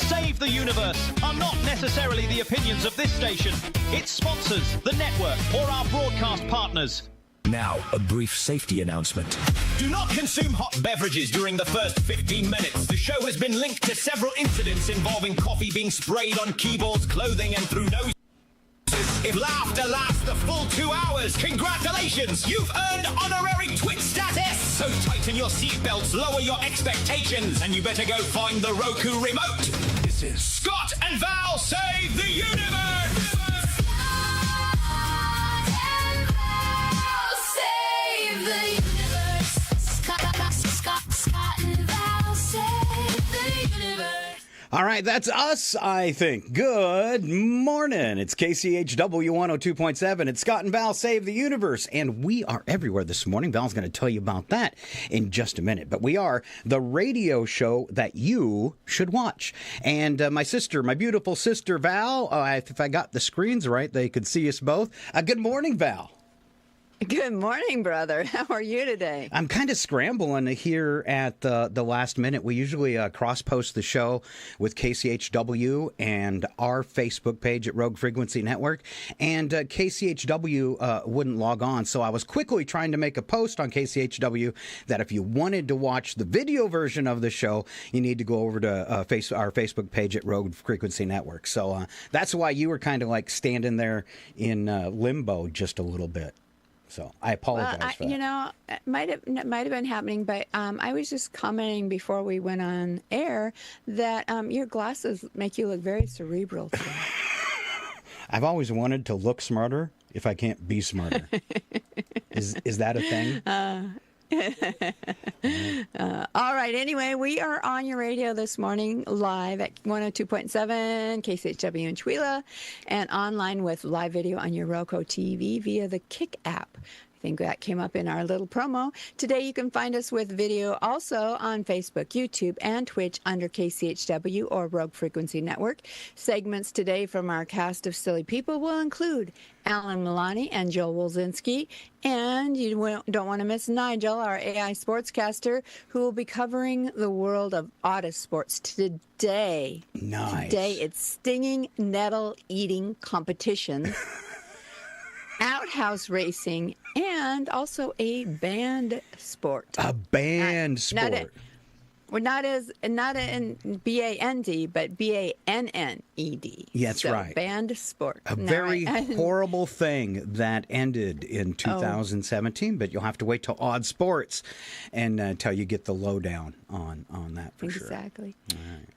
Save the Universe are not necessarily the opinions of this station, its sponsors, the network, or our broadcast partners. Now, a brief safety announcement. Do not consume hot beverages during the first 15 minutes. The show has been linked to several incidents involving coffee being sprayed on keyboards, clothing, and through noses. If laughter lasts the full 2 hours, congratulations! You've earned honorary Twitch status! So tighten your seatbelts, lower your expectations, and you better go find the Roku remote. This is Scott and Val Save the Universe! Save the universe. Scott and Val save the universe. All right, that's us, I think. Good morning. It's KCHW 102.7. It's Scott and Val Save the Universe, and we are everywhere this morning. Val's going to tell you about that in just a minute. But we are the radio show that you should watch. And my sister, my beautiful sister, Val, if I got the screens right, they could see us both. Good morning, Val. Good morning, brother. How are you today? I'm kind of scrambling here at the last minute. We usually cross-post the show with KCHW and our Facebook page at Rogue Frequency Network, and KCHW wouldn't log on, so I was quickly trying to make a post on KCHW that if you wanted to watch the video version of the show, you need to go over to our Facebook page at Rogue Frequency Network. So that's why you were kind of like standing there in limbo just a little bit. So I apologize for that. You know, it might have been happening, but I was just commenting before we went on air that your glasses make you look very cerebral today. I've always wanted to look smarter if I can't be smarter. Is that a thing? All right. Anyway, we are on your radio this morning live at 102.7 KCHW in Tooele and online with live video on your Roku TV via the Kick app. I think that came up in our little promo. Today you can find us with video also on Facebook, YouTube, and Twitch under KCHW or Rogue Frequency Network. Segments today from our cast of silly people will include Alan Milani and Joel Wolzinski. And you don't want to miss Nigel, our AI sportscaster, who will be covering the world of auto sports today. Nice. Today it's stinging nettle eating competitions. Outhouse racing, and also a band sport. A band sport. Not in B-A-N-D, but B-A-N-N-E-D. That's so, right. Band sport. A very horrible thing that ended in 2017, but you'll have to wait till Odd Sports and until you get the lowdown on that for sure. Exactly.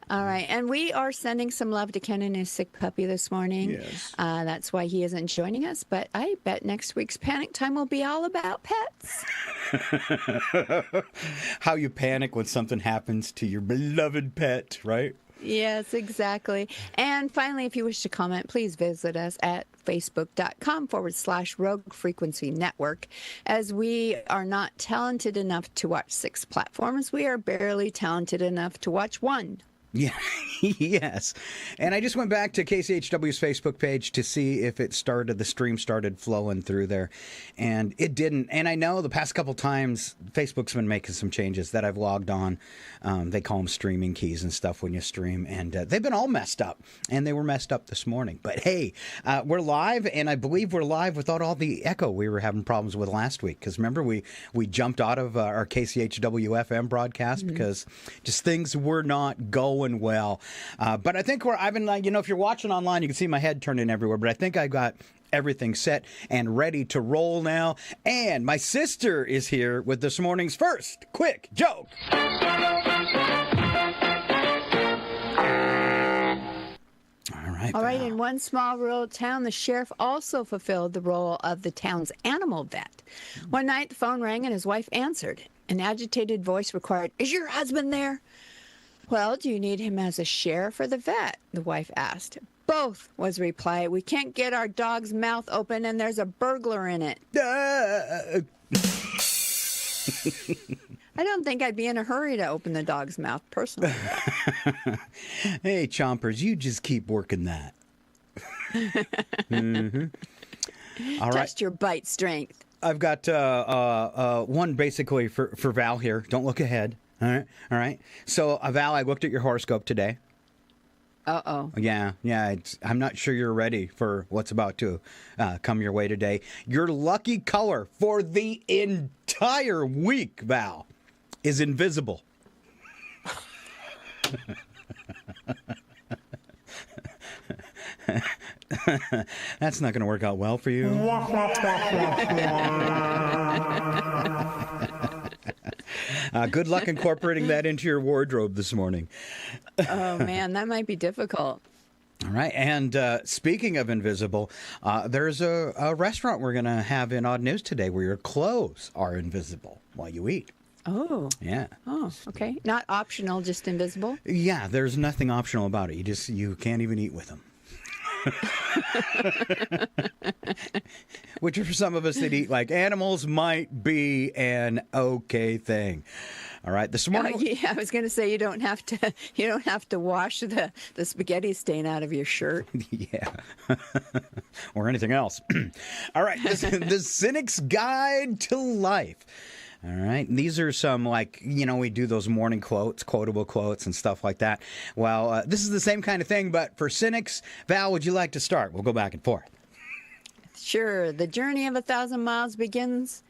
All right. And we are sending some love to Ken and his sick puppy this morning. Yes. That's why he isn't joining us, but I bet next week's Panic Time will be all about pets. How you panic when something happens to your beloved pet, right? Yes, exactly. And finally, if you wish to comment, please visit us at facebook.com/Rogue Frequency Network. As we are not talented enough to watch 6 platforms, we are barely talented enough to watch 1. Yeah, yes. And I just went back to KCHW's Facebook page to see if the stream started flowing through there. And it didn't. And I know the past couple times, Facebook's been making some changes that I've logged on. They call them streaming keys and stuff when you stream. And they've been all messed up. And they were messed up this morning. But hey, we're live. And I believe we're live without all the echo we were having problems with last week. Because remember, we jumped out of our KCHW FM broadcast because just things were not going well. But I think I've been like, if you're watching online, you can see my head turning everywhere, but I think I got everything set and ready to roll now. And my sister is here with this morning's first quick joke. All right. In one small rural town, the sheriff also fulfilled the role of the town's animal vet. One night, the phone rang and his wife answered. An agitated voice required, "Is your husband there?" "Well, do you need him as a sheriff or the vet?" the wife asked. "Both," was the reply. "We can't get our dog's mouth open and there's a burglar in it." I don't think I'd be in a hurry to open the dog's mouth, personally. Hey, Chompers, you just keep working that. All right. Test your bite strength. I've got one basically for Val here. Don't look ahead. All right. So, Val, I looked at your horoscope today. Uh-oh. Yeah. I'm not sure you're ready for what's about to come your way today. Your lucky color for the entire week, Val, is invisible. That's not going to work out well for you. Good luck incorporating that into your wardrobe this morning. Oh, man, that might be difficult. All right. And speaking of invisible, there's a restaurant we're going to have in Odd News today where your clothes are invisible while you eat. Oh. Yeah. Oh, okay. Not optional, just invisible. Yeah, there's nothing optional about it. You can't even eat with them. Which for some of us that eat like animals might be an okay thing. All right, this morning. Yeah, I was going to say you don't have to wash the spaghetti stain out of your shirt. Yeah, or anything else. All right, the Cynic's Guide to Life. All right. These are some, we do those morning quotes, quotable quotes and stuff like that. Well, this is the same kind of thing, but for cynics. Val, would you like to start? We'll go back and forth. Sure. The journey of 1,000 miles begins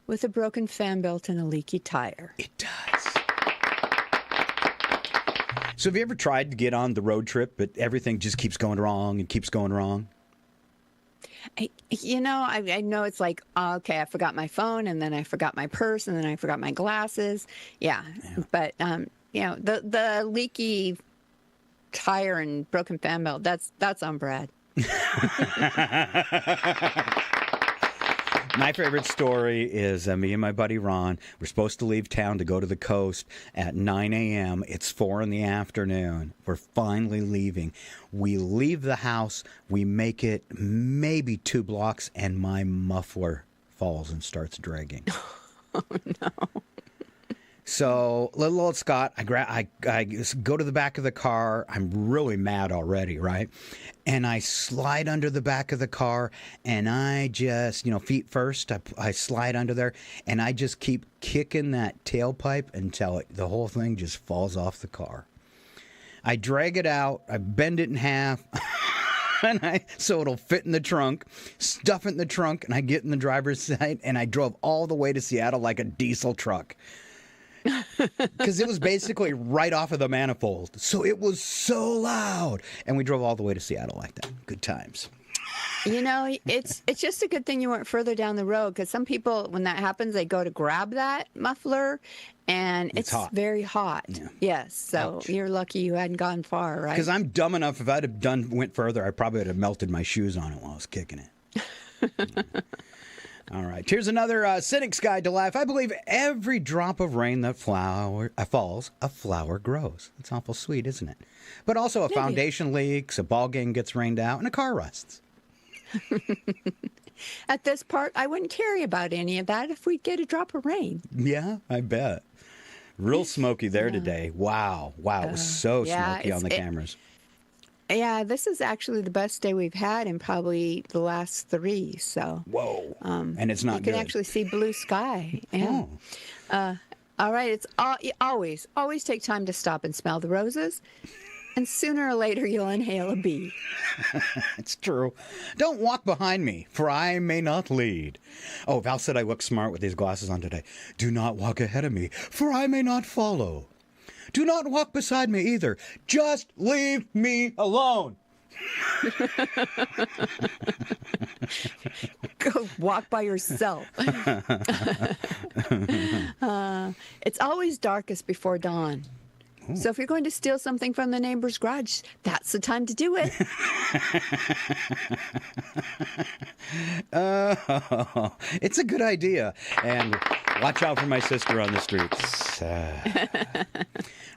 with a broken fan belt and a leaky tire. It does. So have you ever tried to get on the road trip, but everything just keeps going wrong and keeps going wrong? I know it's like, okay, I forgot my phone, and then I forgot my purse, and then I forgot my glasses. Yeah. But, the leaky tire and broken fan belt, that's on Brad. My favorite story is me and my buddy Ron. We're supposed to leave town to go to the coast at 9 a.m. It's 4 in the afternoon. We're finally leaving. We leave the house. We make it maybe 2 blocks, and my muffler falls and starts dragging. Oh, no. So little old Scott, I go to the back of the car. I'm really mad already, right? And I slide under the back of the car, and I just, feet first, I slide under there, and I just keep kicking that tailpipe until the whole thing just falls off the car. I drag it out, I bend it in half, so it'll fit in the trunk, stuff it in the trunk, and I get in the driver's side, and I drove all the way to Seattle like a diesel truck. Because it was basically right off of the manifold. So it was so loud. And we drove all the way to Seattle like that. Good times. It's just a good thing you weren't further down the road, because some people, when that happens, they go to grab that muffler, and it's very hot. Yeah. Yes, so Ouch. You're lucky you hadn't gone far, right? Because I'm dumb enough, if I'd have went further, I probably would have melted my shoes on it while I was kicking it. All right. Here's another Cynic's Guide to Life. I believe every drop of rain that falls, a flower grows. It's awful sweet, isn't it? But also a foundation leaks, a ball game gets rained out, and a car rusts. At this part, I wouldn't carry about any of that if we'd get a drop of rain. Yeah, I bet. Real smoky there today. Wow. It was so smoky on the cameras. Yeah, this is actually the best day we've had in probably the last 3. So whoa, and it's not good. You can actually see blue sky. Yeah. Oh. All right, it's always take time to stop and smell the roses, and sooner or later you'll inhale a bee. It's true. Don't walk behind me, for I may not lead. Oh, Val said I look smart with these glasses on today. Do not walk ahead of me, for I may not follow. Do not walk beside me either. Just leave me alone. Go walk by yourself. It's always darkest before dawn. Ooh. So if you're going to steal something from the neighbor's garage, that's the time to do it. It's a good idea. And watch out for my sister on the streets.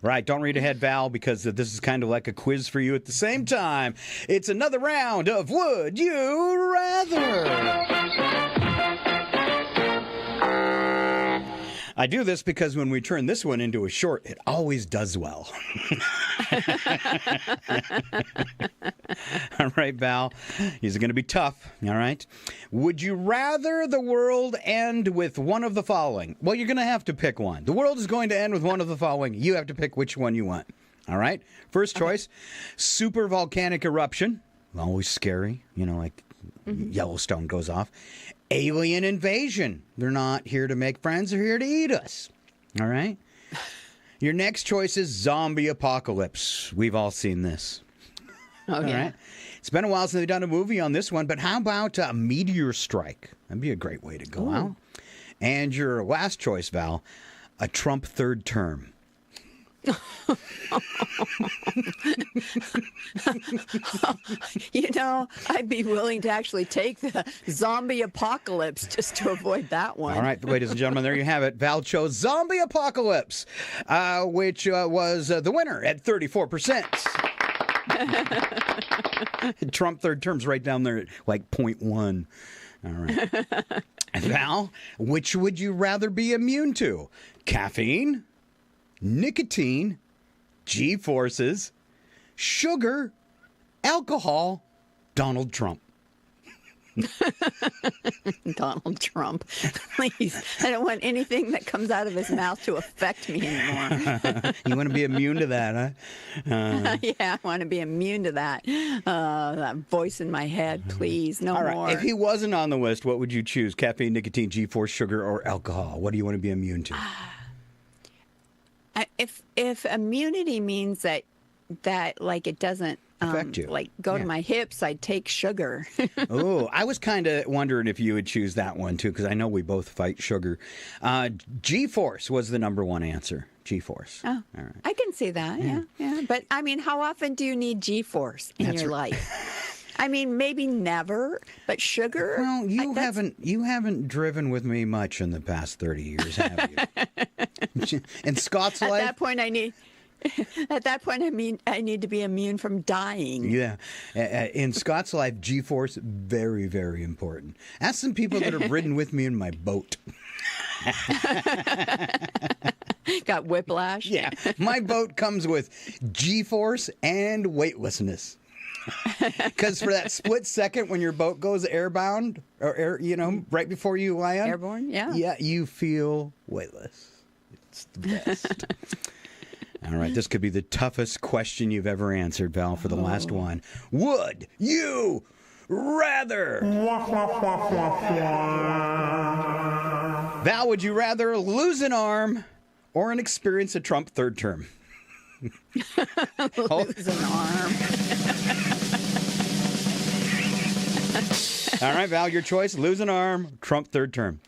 Right, don't read ahead, Val, because this is kind of like a quiz for you at the same time. It's another round of Would You Rather? I do this because when we turn this one into a short, it always does well. All right, Val. These are going to be tough. All right. Would you rather the world end with one of the following? Well, you're going to have to pick one. The world is going to end with one of the following. You have to pick which one you want. All right. First choice, super volcanic eruption. Always scary. Like Yellowstone goes off. Alien invasion. They're not here to make friends. They're here to eat us. All right. Your next choice is zombie apocalypse. We've all seen this. Oh, All right. It's been a while since they've done a movie on this one, but how about a meteor strike? That'd be a great way to go out. And your last choice, Val, a Trump third term. I'd be willing to actually take the zombie apocalypse just to avoid that one. All right, ladies and gentlemen, there you have it. Val chose zombie apocalypse, which was the winner at 34%. Trump third term's right down there at like 0.1. All right. Val, which would you rather be immune to? Caffeine, nicotine, G-forces, sugar, alcohol, Donald Trump. Donald Trump. Please. I don't want anything that comes out of his mouth to affect me anymore. You want to be immune to that, huh? Yeah, I want to be immune to that. That voice in my head, please, no All right. more. If he wasn't on the list, what would you choose? Caffeine, nicotine, G-force, sugar, or alcohol? What do you want to be immune to? If immunity means that like it doesn't affect you, like go to my hips, I'd take sugar. Oh, I was kind of wondering if you would choose that one too, because I know we both fight sugar. G-force was the number one answer. G-force. Oh, all right. I can see that. Yeah. But I mean, how often do you need G-force in your life? I mean, maybe never, but sugar. Well, you haven't driven with me much in the past 30 years, have you? In Scott's life. At that point, I need to be immune from dying. Yeah. In Scott's life, G-force, very, very important. Ask some people that have ridden with me in my boat. Got whiplash? Yeah. My boat comes with G-force and weightlessness. Because for that split second when your boat goes airbound, or right before you land. Airborne, yeah. Yeah, you feel weightless. It's the best. All right, this could be the toughest question you've ever answered, Val, for the last one. Would you rather? Val, would you rather lose an arm or experience a Trump third term? Lose an arm. All right, Val, your choice. Lose an arm, Trump third term.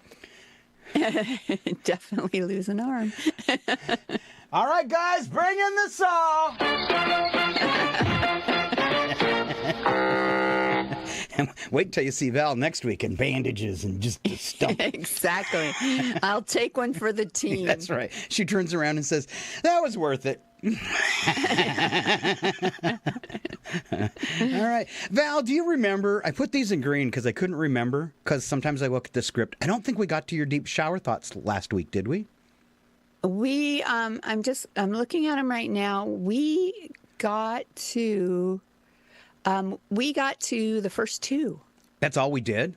Definitely lose an arm. All right, guys, bring in the saw. Wait till you see Val next week in bandages and just a stump. Exactly. I'll take one for the team. That's right. She turns around and says, "That was worth it." All right. Val, do you remember? I put these in green because I couldn't remember, because sometimes I look at the script. I don't think we got to your deep shower thoughts last week, did we? I'm looking at them right now. We got to the first two. That's all we did?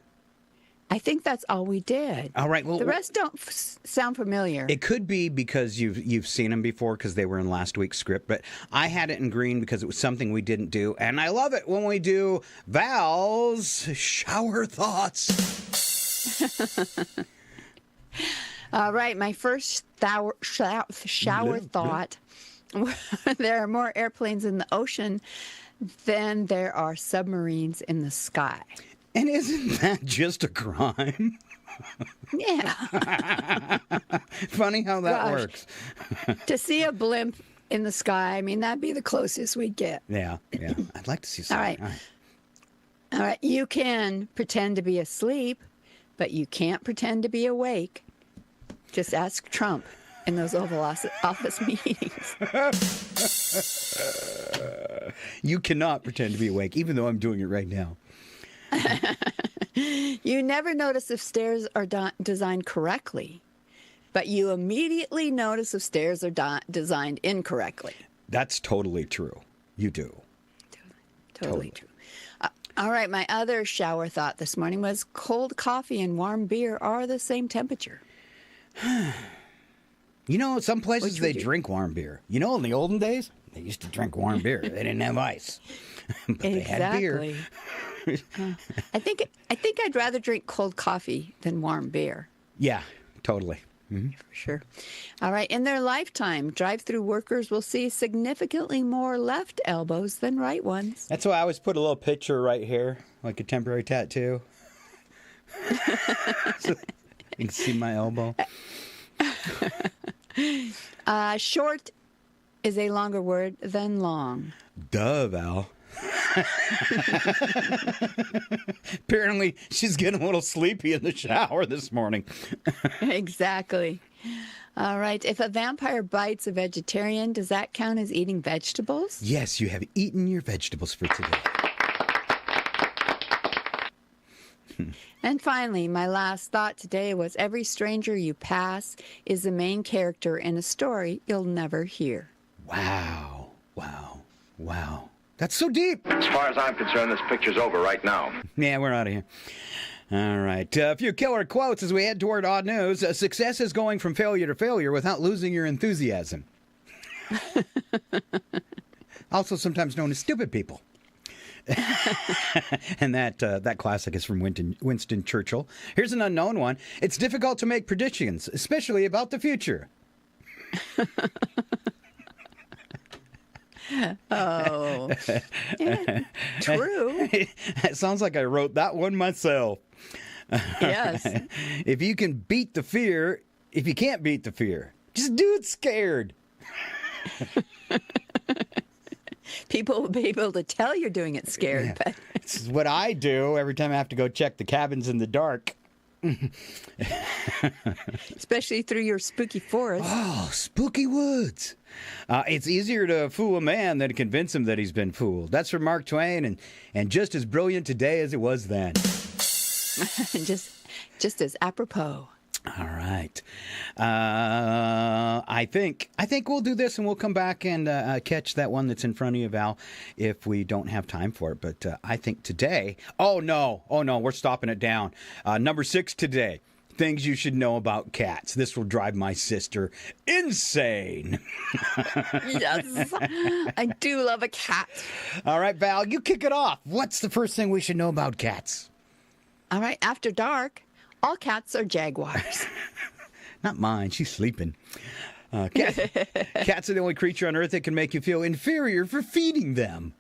I think that's all we did. All right. Well, the rest don't sound familiar. It could be because you've seen them before because they were in last week's script, but I had it in green because it was something we didn't do, and I love it when we do Val's shower thoughts. All right, my first shower thought. There are more airplanes in the ocean than there are submarines in the sky. And isn't that just a crime? Yeah. Funny how that works. To see a blimp in the sky, I mean, that'd be the closest we'd get. Yeah. I'd like to see something. All right. You can pretend to be asleep, but you can't pretend to be awake. Just ask Trump in those Oval Office meetings. You cannot pretend to be awake, even though I'm doing it right now. You never notice if stairs are designed correctly, but you immediately notice if stairs are designed incorrectly. That's totally true. You do. Totally true. All right, my other shower thought this morning was cold coffee and warm beer are the same temperature. You know, some places they drink warm beer. You know, in the olden days, They used to drink warm beer. They didn't have ice, but they had beer. I think I'd rather drink cold coffee than warm beer. Yeah, totally. For sure. All right. In their lifetime, drive-through workers will see significantly more left elbows than right ones. That's why I always put a little picture right here, like a temporary tattoo. So you can see my elbow. Short is a longer word than long. Duh, Val. Apparently, she's getting a little sleepy in the shower this morning. Exactly. All right. If a vampire bites a vegetarian, does that count as eating vegetables? Yes, you have eaten your vegetables for today. And finally, my last thought today was every stranger you pass is the main character in a story you'll never hear. Wow. Wow. Wow. That's so deep. As far as I'm concerned, this picture's over right now. Yeah, we're out of here. All right. A few killer quotes as we head toward odd news. Success is going from failure to failure without losing your enthusiasm. Also sometimes known as stupid people. And that classic is from Winston Churchill. Here's an unknown one. It's difficult to make predictions, especially about the future. Oh, yeah, true. It sounds like I wrote that one myself. Yes. If you can beat the fear, if you can't beat the fear, just do it scared. People will be able to tell you're doing it scared. Yeah. But This is what I do every time I have to go check the cabins in the dark. especially through your spooky forest. Oh, spooky woods. It's easier to fool a man than to convince him that he's been fooled. That's from Mark Twain, and just as brilliant today as it was then. just as apropos. All right. I think we'll do this, and we'll come back and catch that one that's in front of you, Val, if we don't have time for it. But I think today... Oh, no, we're stopping it down. Number 6 today. Things you should know about cats. This will drive my sister insane. Yes, I do love a cat. All right, Val, you kick it off. What's the first thing we should know about cats? All right, after dark, all cats are jaguars. Not mine. She's sleeping. Cats are the only creature on Earth that can make you feel inferior for feeding them.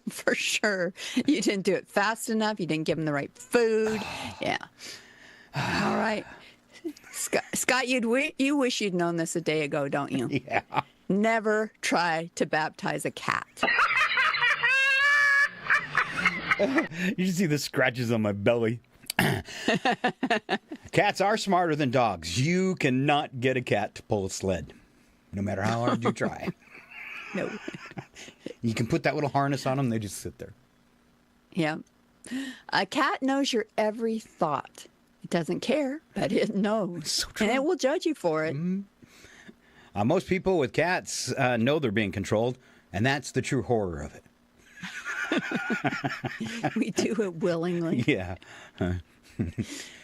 For sure. You didn't do it fast enough. You didn't give them the right food. Yeah. All right. Scott, you wish you'd known this a day ago, don't you? Yeah. Never try to baptize a cat. You should see the scratches on my belly. Cats are smarter than dogs. You cannot get a cat to pull a sled, no matter how hard you try. No. You can put that little harness on them, they just sit there. Yeah. A cat knows your every thought. It doesn't care, but it knows. So true. And it will judge you for it. Most people with cats know they're being controlled, and that's the true horror of it. We do it willingly. Yeah.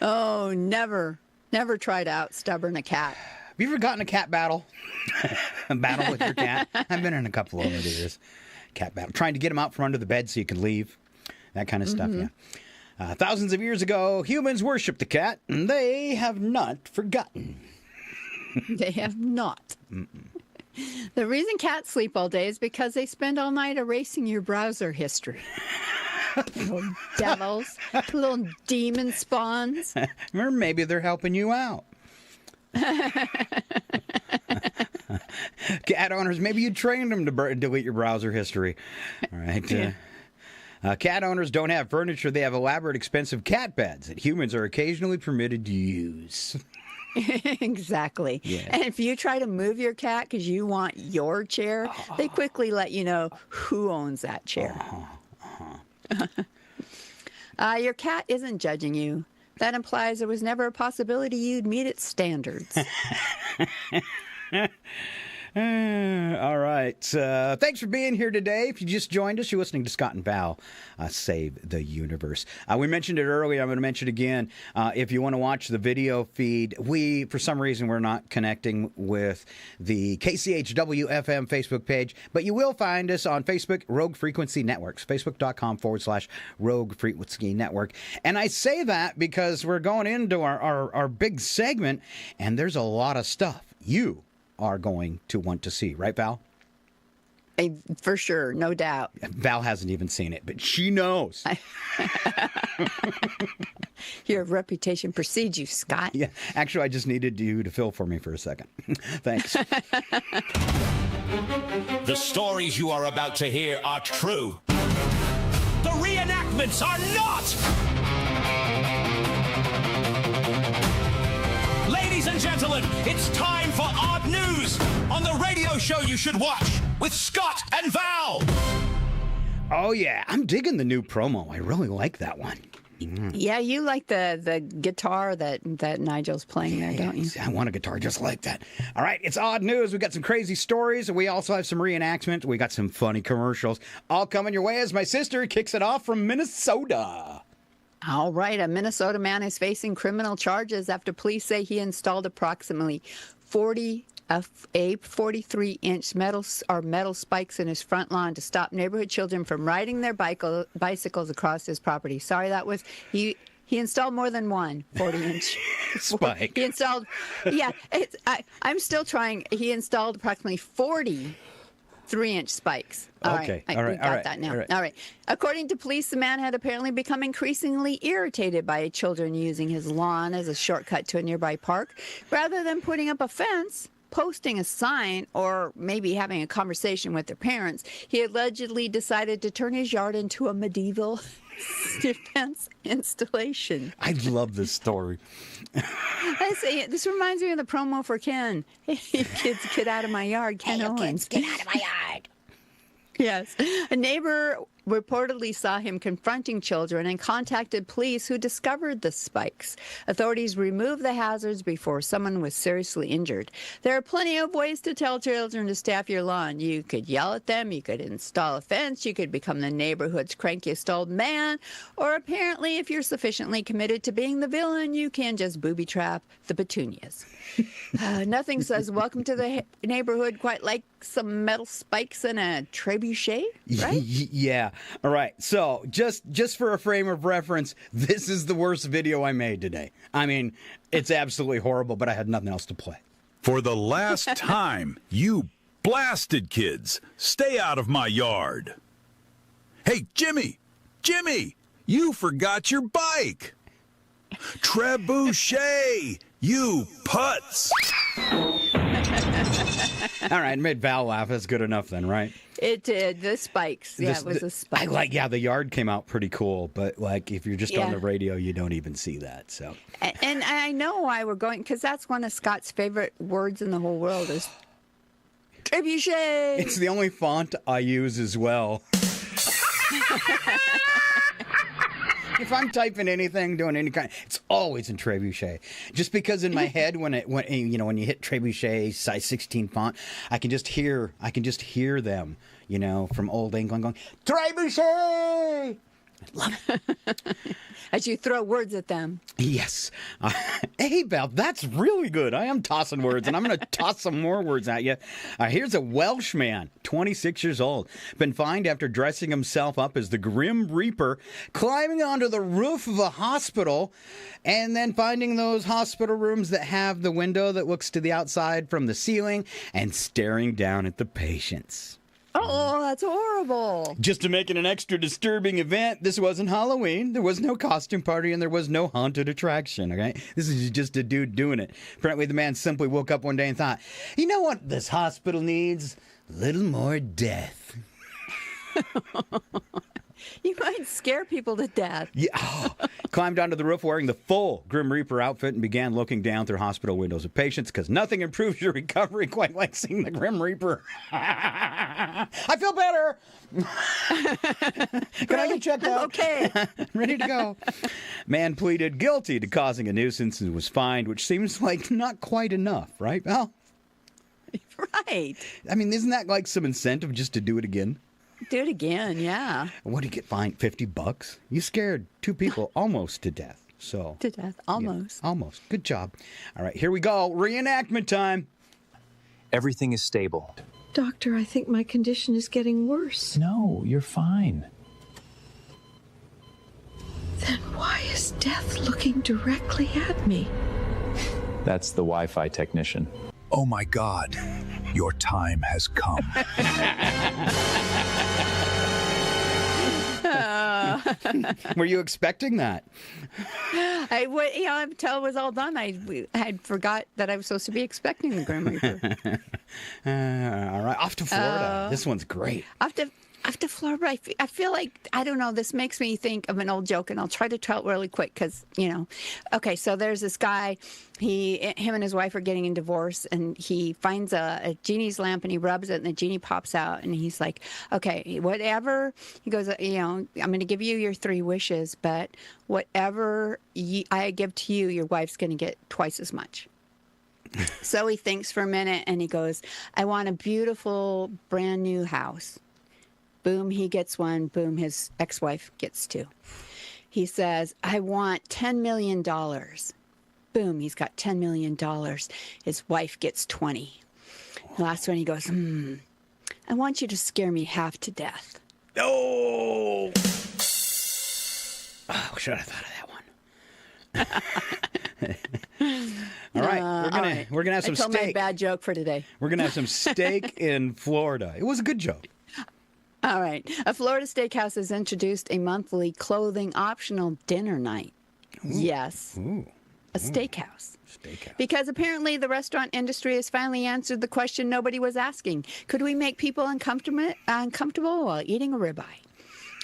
Oh, never try to out-stubborn a cat. Have you ever gotten a cat battle? A battle with your cat? I've been in a couple over the years. Cat battle. Trying to get them out from under the bed so you can leave. That kind of stuff, yeah. Thousands of years ago, humans worshipped the cat, and they have not forgotten. They have not. The reason cats sleep all day is because they spend all night erasing your browser history. Little devils, little demon spawns. Or maybe they're helping you out. Cat owners, maybe you trained them to delete your browser history. All right. Yeah. Cat owners don't have furniture. They have elaborate, expensive cat beds that humans are occasionally permitted to use. Exactly. Yeah. And if you try to move your cat because you want your chair, they quickly let you know who owns that chair. Your cat isn't judging you. That implies there was never a possibility you'd meet its standards. All right. Thanks for being here today. If you just joined us, you're listening to Scott and Val Save the Universe. We mentioned it earlier. I'm going to mention it again. If you want to watch the video feed, for some reason, we're not connecting with the KCHW FM Facebook page, but you will find us on Facebook, Rogue Frequency Networks, facebook.com/Rogue Frequency Network. And I say that because we're going into our big segment, and there's a lot of stuff you are going to want to see. Right, Val? For sure, no doubt. Val hasn't even seen it, but she knows. Your reputation precedes you, Scott. Yeah, actually, I just needed you to fill for me for a second. Thanks. The stories you are about to hear are true. The reenactments are not! Ladies and gentlemen, it's time for Odd News on the radio show you should watch with Scott and Val. Oh, yeah. I'm digging the new promo. I really like that one. Yeah, you like the guitar that Nigel's playing there, don't you? I want a guitar just like that. All right, it's Odd News. We got some crazy stories. We also have some reenactment. We got some funny commercials. All coming your way as my sister kicks it off from Minnesota. All right, a Minnesota man is facing criminal charges after police say he installed approximately 43-inch metal spikes in his front lawn to stop neighborhood children from riding their bicycles across his property. Sorry, that was he installed more than one 40-inch spike. He installed, I'm still trying. He installed approximately 40 3-inch spikes. Okay. All right. We got that now. All right. According to police, the man had apparently become increasingly irritated by children using his lawn as a shortcut to a nearby park. Rather than putting up a fence, posting a sign, or maybe having a conversation with their parents, he allegedly decided to turn his yard into a medieval defense installation. I love this story. I say, this reminds me of the promo for Ken. Hey, kids, get out of my yard. Ken Owens. Kids, get out of my yard. Yes. A neighbor reportedly saw him confronting children and contacted police, who discovered the spikes. Authorities removed the hazards before someone was seriously injured. There are plenty of ways to tell children to stay off your lawn. You could yell at them, you could install a fence, you could become the neighborhood's crankiest old man, or apparently, if you're sufficiently committed to being the villain, you can just booby trap the petunias. Nothing says welcome to the neighborhood quite like some metal spikes and a trebuchet, right? Yeah. All right. So just for a frame of reference, this is the worst video I made today. I mean, it's absolutely horrible, but I had nothing else to play. For the last time, you blasted kids, stay out of my yard. Hey, Jimmy, you forgot your bike. Trebuchet, you putz. All right, made Val laugh. That's good enough then, right? It did. The spikes. Yeah, it was the spikes. The yard came out pretty cool, but if you're just on the radio, you don't even see that. So. And I know why we're going, because that's one of Scott's favorite words in the whole world is trebuchet. It's the only font I use as well. If I'm typing anything, doing any kind, it's always in trebuchet. Just because in my head, when you hit trebuchet size 16 font, I can just hear them, from old England going trebuchet. Love it. As you throw words at them. Yes. Hey, Val, that's really good. I am tossing words, and I'm going to toss some more words at you. Here's a Welsh man, 26 years old, been fined after dressing himself up as the Grim Reaper, climbing onto the roof of a hospital, and then finding those hospital rooms that have the window that looks to the outside from the ceiling and staring down at the patients. Oh, that's horrible. Just to make it an extra disturbing event, this wasn't Halloween, there was no costume party, and there was no haunted attraction, okay? This is just a dude doing it. Apparently, the man simply woke up one day and thought, you know what this hospital needs? A little more death. You might scare people to death. Yeah. Climbed onto the roof wearing the full Grim Reaper outfit and began looking down through hospital windows at patients because nothing improves your recovery quite like seeing the Grim Reaper. I feel better. Can I get checked out? Okay. Ready to go. Man pleaded guilty to causing a nuisance and was fined, which seems like not quite enough, right, Val? Right. I mean, isn't that like some incentive just to do it again? Do it again, yeah. What do you get fined? $50? You scared 2 people almost to death. So To death, almost. Yeah, almost. Good job. All right, here we go. Reenactment time. Everything is stable. Doctor, I think my condition is getting worse. No, you're fine. Then why is death looking directly at me? That's the Wi-Fi technician. Oh my God, your time has come. Were you expecting that? Until it was all done, I had forgot that I was supposed to be expecting the Grim Reaper. All right, off to Florida. This one's great. After Florida, I feel like, I don't know, this makes me think of an old joke, and I'll try to tell it really quick because, Okay, so there's this guy, him and his wife are getting a divorce, and he finds a genie's lamp, and he rubs it, and the genie pops out, and he's like, okay, whatever, he goes, I'm going to give you your 3 wishes, but whatever I give to you, your wife's going to get twice as much. So he thinks for a minute, and he goes, I want a beautiful, brand new house. Boom, he gets 1. Boom, his ex-wife gets 2. He says, I want $10 million. Boom, he's got $10 million. His wife gets 20. The last one, he goes, I want you to scare me half to death. Oh, should have thought of that one. All right, we're gonna have some I told steak. my bad joke for today. We're gonna have some steak in Florida. It was a good joke. All right. A Florida steakhouse has introduced a monthly clothing optional dinner night. Ooh. Yes. Ooh. A steakhouse. Because apparently the restaurant industry has finally answered the question nobody was asking. Could we make people uncomfortable while eating a ribeye?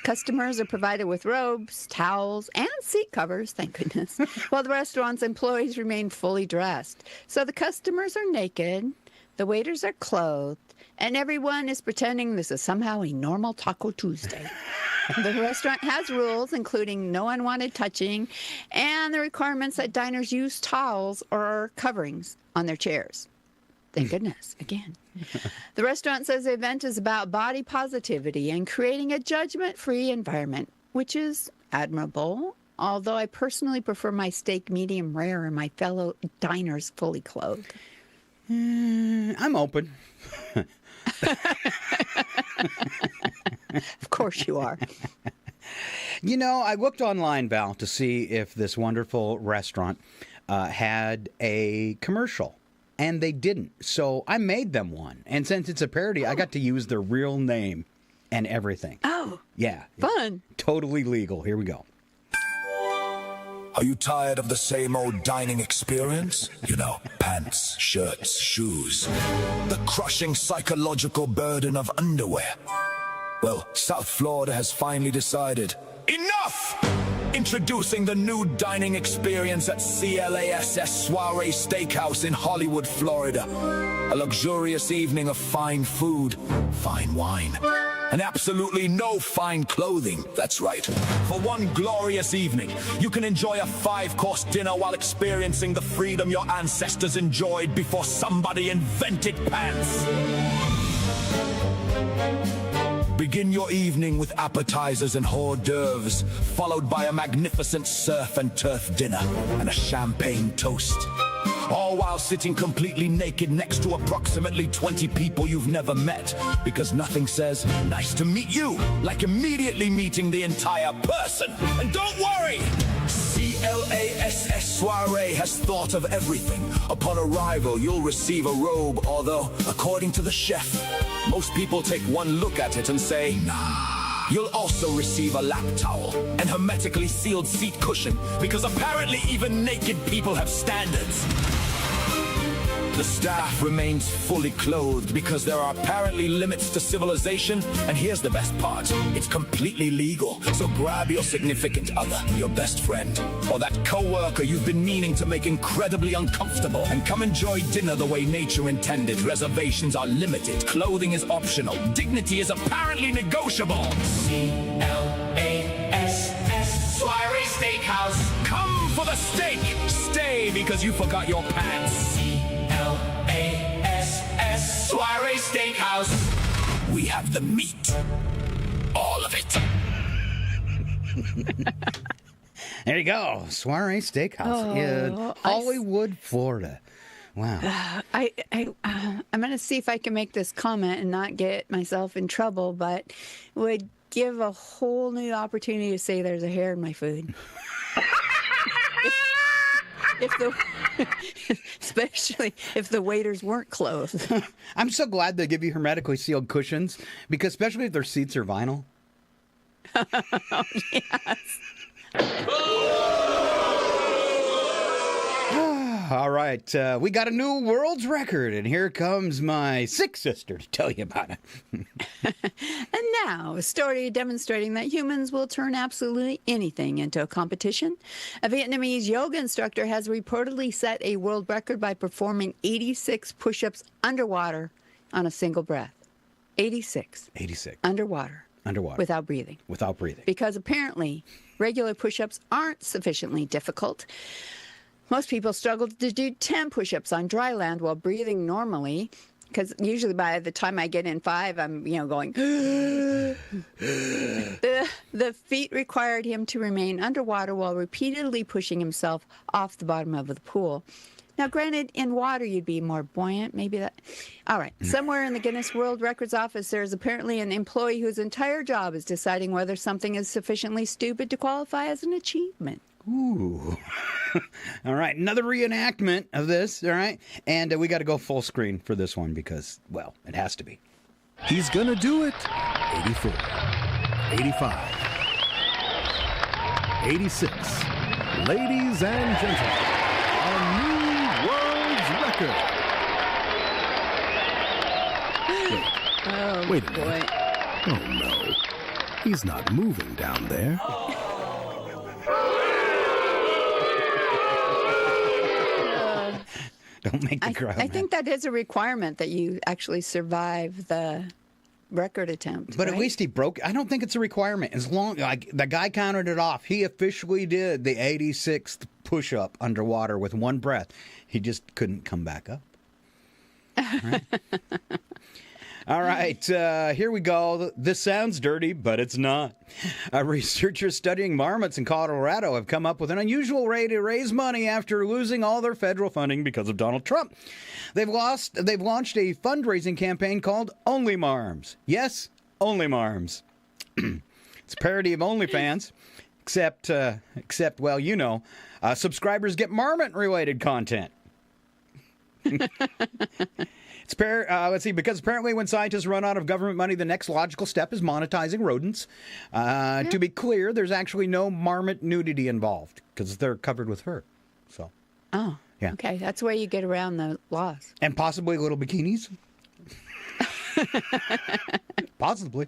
Customers are provided with robes, towels, and seat covers, thank goodness, while the restaurant's employees remain fully dressed. So the customers are naked, the waiters are clothed, and everyone is pretending this is somehow a normal Taco Tuesday. The restaurant has rules, including no unwanted touching, and the requirements that diners use towels or coverings on their chairs. Thank goodness, again. The restaurant says the event is about body positivity and creating a judgment-free environment, which is admirable, although I personally prefer my steak medium rare and my fellow diners fully clothed. I'm open. Of course you are. I looked online, Val, to see if this wonderful restaurant had a commercial, and they didn't. So I made them one. And since it's a parody, I got to use their real name and everything. Oh. Yeah. Fun. Totally legal. Here we go. Are you tired of the same old dining experience? Pants, shirts, shoes. The crushing psychological burden of underwear. Well, South Florida has finally decided, enough! Introducing the new dining experience at CLASS Soiree Steakhouse in Hollywood, Florida. A luxurious evening of fine food, fine wine, and absolutely no fine clothing. That's right. For one glorious evening, you can enjoy a 5-course dinner while experiencing the freedom your ancestors enjoyed before somebody invented pants. Begin your evening with appetizers and hors d'oeuvres, followed by a magnificent surf and turf dinner and a champagne toast. All while sitting completely naked next to approximately 20 people you've never met, because nothing says, nice to meet you, like immediately meeting the entire person. And don't worry! CLASS Soiree has thought of everything. Upon arrival, you'll receive a robe, although, according to the chef, most people take one look at it and say, nah. You'll also receive a lap towel and hermetically sealed seat cushion, because apparently even naked people have standards. The staff remains fully clothed because there are apparently limits to civilization, and here's the best part. It's completely legal, so grab your significant other, your best friend, or that co-worker you've been meaning to make incredibly uncomfortable, and come enjoy dinner the way nature intended. Reservations are limited, clothing is optional, dignity is apparently negotiable. CLASS Soiree Steakhouse. Come for the steak. Stay because you forgot your pants. CLASS Soiree Steakhouse. We have the meat. All of it. There you go. Soiree Steakhouse in Hollywood, Florida. Wow. I'm going to see if I can make this comment and not get myself in trouble, but would give a whole new opportunity to say there's a hair in my food. Especially if the waiters weren't clothed. I'm so glad they give you hermetically sealed cushions, because especially if their seats are vinyl. Oh, yes. All right, we got a new world's record, and here comes my sick sister to tell you about it. And now, a story demonstrating that humans will turn absolutely anything into a competition. A Vietnamese yoga instructor has reportedly set a world record by performing 86 push-ups underwater on a single breath. 86. 86. Underwater. Without breathing. Without breathing. Because apparently, regular push-ups aren't sufficiently difficult. Most people struggle to do 10 push-ups on dry land while breathing normally, because usually by the time I get in 5, I'm, going. The feat required him to remain underwater while repeatedly pushing himself off the bottom of the pool. Now, granted, in water you'd be more buoyant, maybe that. All right. Somewhere in the Guinness World Records office, there's apparently an employee whose entire job is deciding whether something is sufficiently stupid to qualify as an achievement. Ooh. All right, another reenactment of this, all right? And we got to go full screen for this one because, well, it has to be. He's gonna do it. 84, 85, 86. Ladies and gentlemen, a new world's record. Wait a minute. Oh, no. He's not moving down there. Don't make the crowd. I think that is a requirement that you actually survive the record attempt. But right? at least he broke. I don't think it's a requirement. As long like the guy counted it off, he officially did the 86th push-up underwater with one breath. He just couldn't come back up. Right? All right, here we go. This sounds dirty, but it's not. Researchers studying marmots in Colorado have come up with an unusual way to raise money after losing all their federal funding because of Donald Trump. They've launched a fundraising campaign called Only Marms. Yes, Only Marms. It's a parody of OnlyFans, except, well, subscribers get marmot-related content. Let's see, because apparently when scientists run out of government money, the next logical step is monetizing rodents. To be clear, there's actually no marmot nudity involved because they're covered with fur. So. Oh, yeah. Okay. That's the way you get around the laws. And possibly little bikinis. Possibly.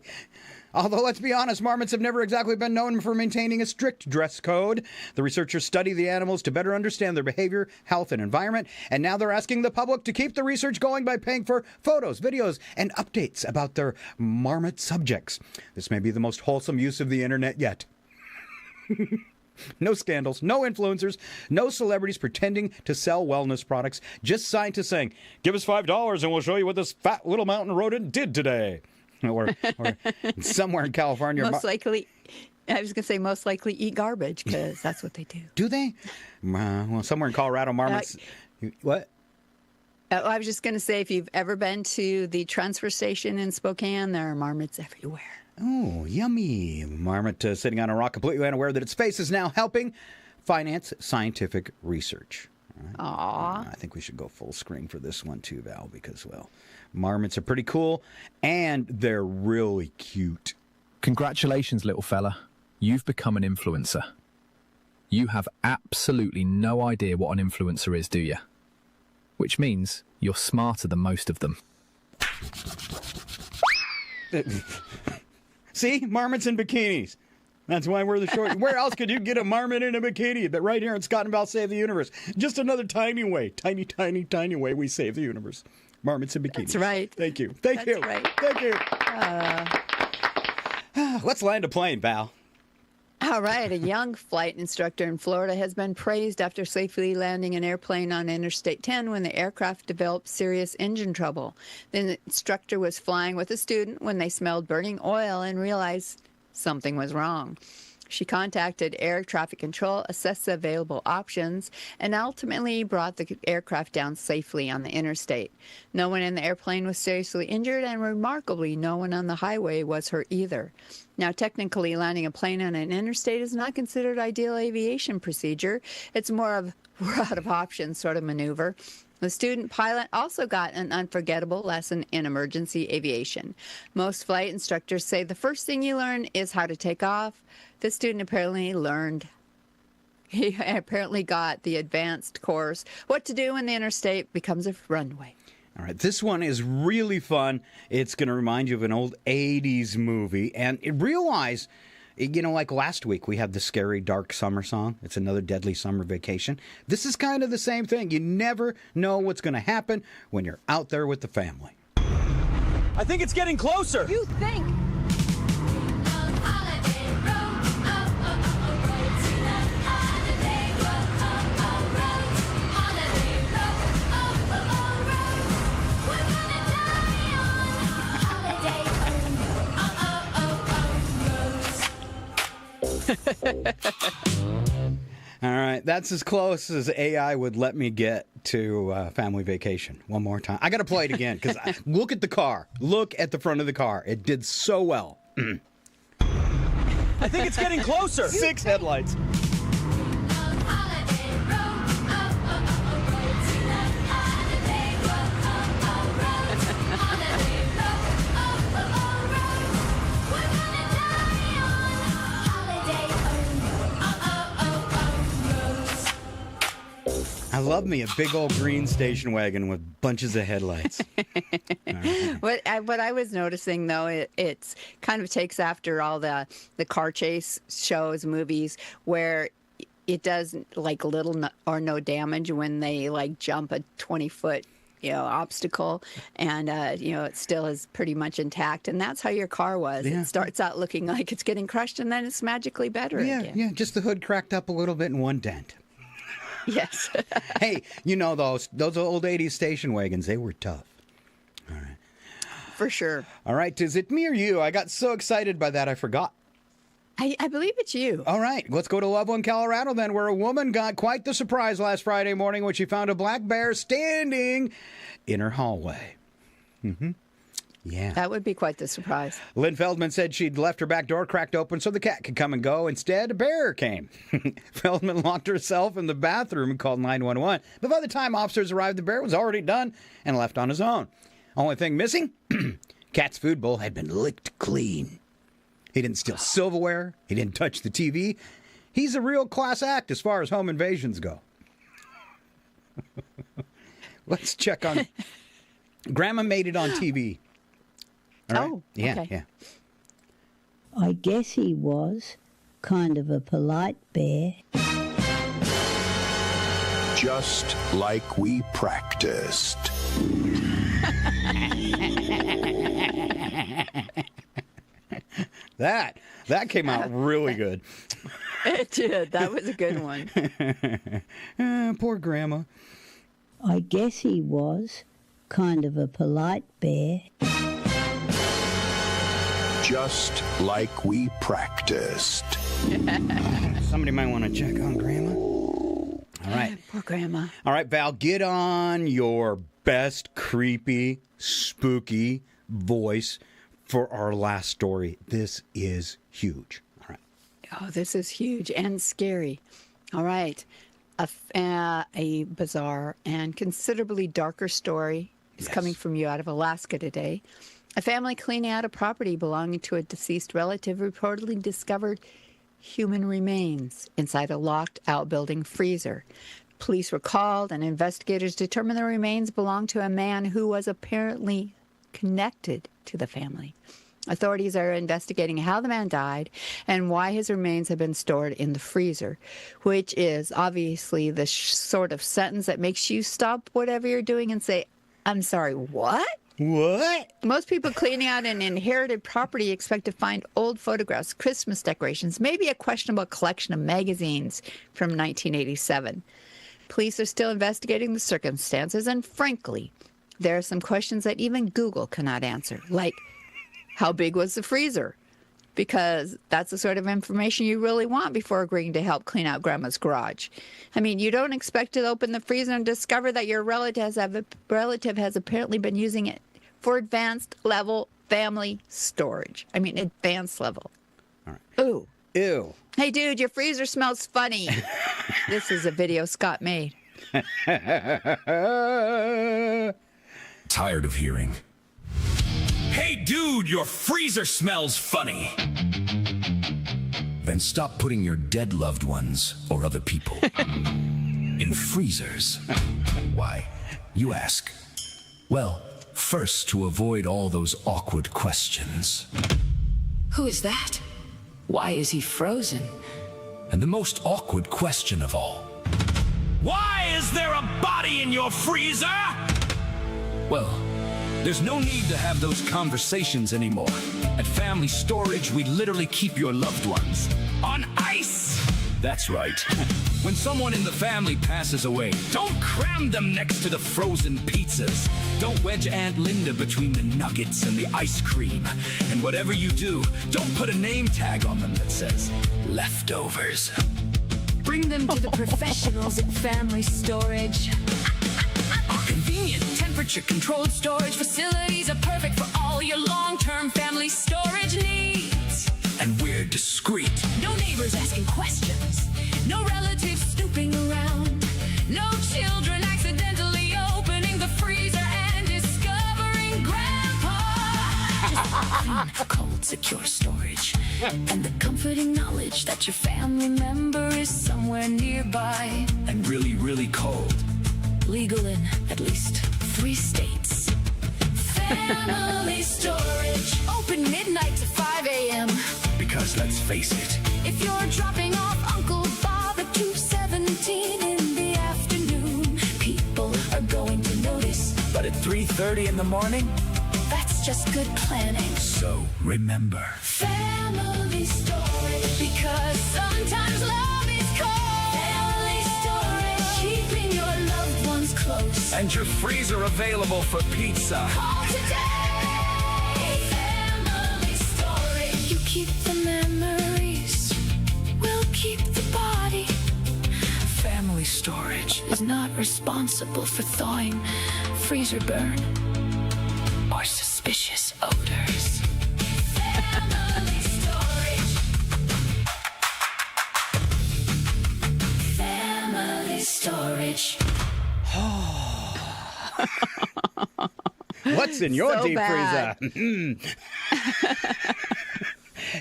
Although, let's be honest, marmots have never exactly been known for maintaining a strict dress code. The researchers study the animals to better understand their behavior, health, and environment, and now they're asking the public to keep the research going by paying for photos, videos, and updates about their marmot subjects. This may be the most wholesome use of the internet yet. No scandals, no influencers, no celebrities pretending to sell wellness products, just scientists saying, give us $5 and we'll show you what this fat little mountain rodent did today. Or somewhere in California. Most likely eat garbage because that's what they do. Do they? Well, somewhere in Colorado, marmots. What? I was just going to say, if you've ever been to the transfer station in Spokane, there are marmots everywhere. Oh, yummy. Marmot sitting on a rock, completely unaware that its face is now helping finance scientific research. Right. Aww. I think we should go full screen for this one too, Val, because, well, marmots are pretty cool, and they're really cute. Congratulations, little fella. You've become an influencer. You have absolutely no idea what an influencer is, do you? Which means you're smarter than most of them. See? Marmots in bikinis. That's why we're the short. Where else could you get a marmot in a bikini? But right here in Scott and Val Save the Universe. Just another tiny way. Tiny, tiny, tiny way we save the universe. Marmots in bikinis. That's right. Thank you. Thank you. Right. Thank you. Let's land a plane, Val. All right. A young flight instructor in Florida has been praised after safely landing an airplane on Interstate 10 when the aircraft developed serious engine trouble. The instructor was flying with a student when they smelled burning oil and realized something was wrong. She contacted air traffic control, assessed the available options, and ultimately brought the aircraft down safely on the interstate. No one in the airplane was seriously injured, and remarkably, no one on the highway was hurt either. Now, technically, landing a plane on an interstate is not considered ideal aviation procedure. It's more of we're out of options sort of maneuver. The student pilot also got an unforgettable lesson in emergency aviation. Most flight instructors say the first thing you learn is how to take off. The student apparently got the advanced course, what to do when the interstate becomes a runway. All right, this one is really fun. It's going to remind you of an old 80s movie. And realize, like last week, we had the scary, dark summer song. It's another deadly summer vacation. This is kind of the same thing. You never know what's going to happen when you're out there with the family. I think it's getting closer. You think? All right, that's as close as AI would let me get to family vacation. One more time. I got to play it again because look at the car. Look at the front of the car. It did so well. I think it's getting closer. 6 headlights. I love me a big old green station wagon with bunches of headlights. Right. What I was noticing, though, it's kind of takes after all the car chase shows, movies, where it does like little or no damage when they like jump a 20-foot obstacle, and it still is pretty much intact. And that's how your car was. Yeah. It starts out looking like it's getting crushed, and then it's magically better again. Yeah, just the hood cracked up a little bit and one dent. Yes. Hey, those old 80s station wagons, they were tough. All right. For sure. All right, is it me or you? I got so excited by that I forgot. I believe it's you. All right, let's go to Loveland, Colorado then, where a woman got quite the surprise last Friday morning when she found a black bear standing in her hallway. Mm-hmm. Yeah. That would be quite the surprise. Lynn Feldman said she'd left her back door cracked open so the cat could come and go. Instead, a bear came. Feldman locked herself in the bathroom and called 911. But by the time officers arrived, the bear was already done and left on his own. Only thing missing? Cat's food bowl had been licked clean. He didn't steal silverware. He didn't touch the TV. He's a real class act as far as home invasions go. Let's check on... Grandma made it on TV. Right. Oh, yeah, okay. Yeah. I guess he was kind of a polite bear. Just like we practiced. That came out really good. It did. That was a good one. Poor Grandma. I guess he was kind of a polite bear. Just like we practiced. Somebody might want to check on Grandma. All right. Poor Grandma. All right, Val, get on your best creepy, spooky voice for our last story. This is huge. All right. Oh, this is huge and scary. All right. A bizarre and considerably darker story is coming from you out of Alaska today. A family cleaning out a property belonging to a deceased relative reportedly discovered human remains inside a locked outbuilding freezer. Police were called and investigators determined the remains belonged to a man who was apparently connected to the family. Authorities are investigating how the man died and why his remains have been stored in the freezer, which is obviously the sort of sentence that makes you stop whatever you're doing and say, I'm sorry, what? What? Most people cleaning out an inherited property expect to find old photographs, Christmas decorations, maybe a questionable collection of magazines from 1987. Police are still investigating the circumstances, and frankly, there are some questions that even Google cannot answer, like, how big was the freezer? Because that's the sort of information you really want before agreeing to help clean out Grandma's garage. I mean, you don't expect to open the freezer and discover that your relative has apparently been using it for advanced level family storage. I mean, advanced level. All right. Ooh. Ew. Hey, dude, your freezer smells funny. This is a video Scott made. Tired of hearing. Hey, dude, your freezer smells funny. Then stop putting your dead loved ones or other people in freezers. Why, you ask? Well, first, to avoid all those awkward questions. Who is that? Why is he frozen? And the most awkward question of all. Why is there a body in your freezer? Well, there's no need to have those conversations anymore. At Family Storage, we literally keep your loved ones On ice. That's right. When someone in the family passes away, don't cram them next to the frozen pizzas. Don't wedge Aunt Linda between the nuggets and the ice cream. And whatever you do, don't put a name tag on them that says leftovers. Bring them to the professionals at Family Storage. Our convenient, temperature-controlled storage facilities are perfect for all your long-term family storage needs. And we're discreet. No neighbors asking questions. No relatives snooping around. No children accidentally opening the freezer and discovering Grandpa. Just clean, cold, secure storage. And the comforting knowledge that your family member is somewhere nearby. And really, really cold. Legal in at least 3 states. Family Storage. Open midnight to 5 a.m. Because let's face it, If you're dropping off Uncle Bob at 2:17 in the afternoon, people are going to notice. but at 3:30 in the morning, That's just good planning. so remember. Family Storage. Because sometimes love is cold. Family Storage. Keeping your loved ones close. And your freezer available for pizza. Call today. Family Storage. You keep the memories. We'll keep the body. Family Storage Is not responsible for thawing, freezer burn, or suspicious odors. Family Storage. Family Storage. What's in your So deep bad. freezer?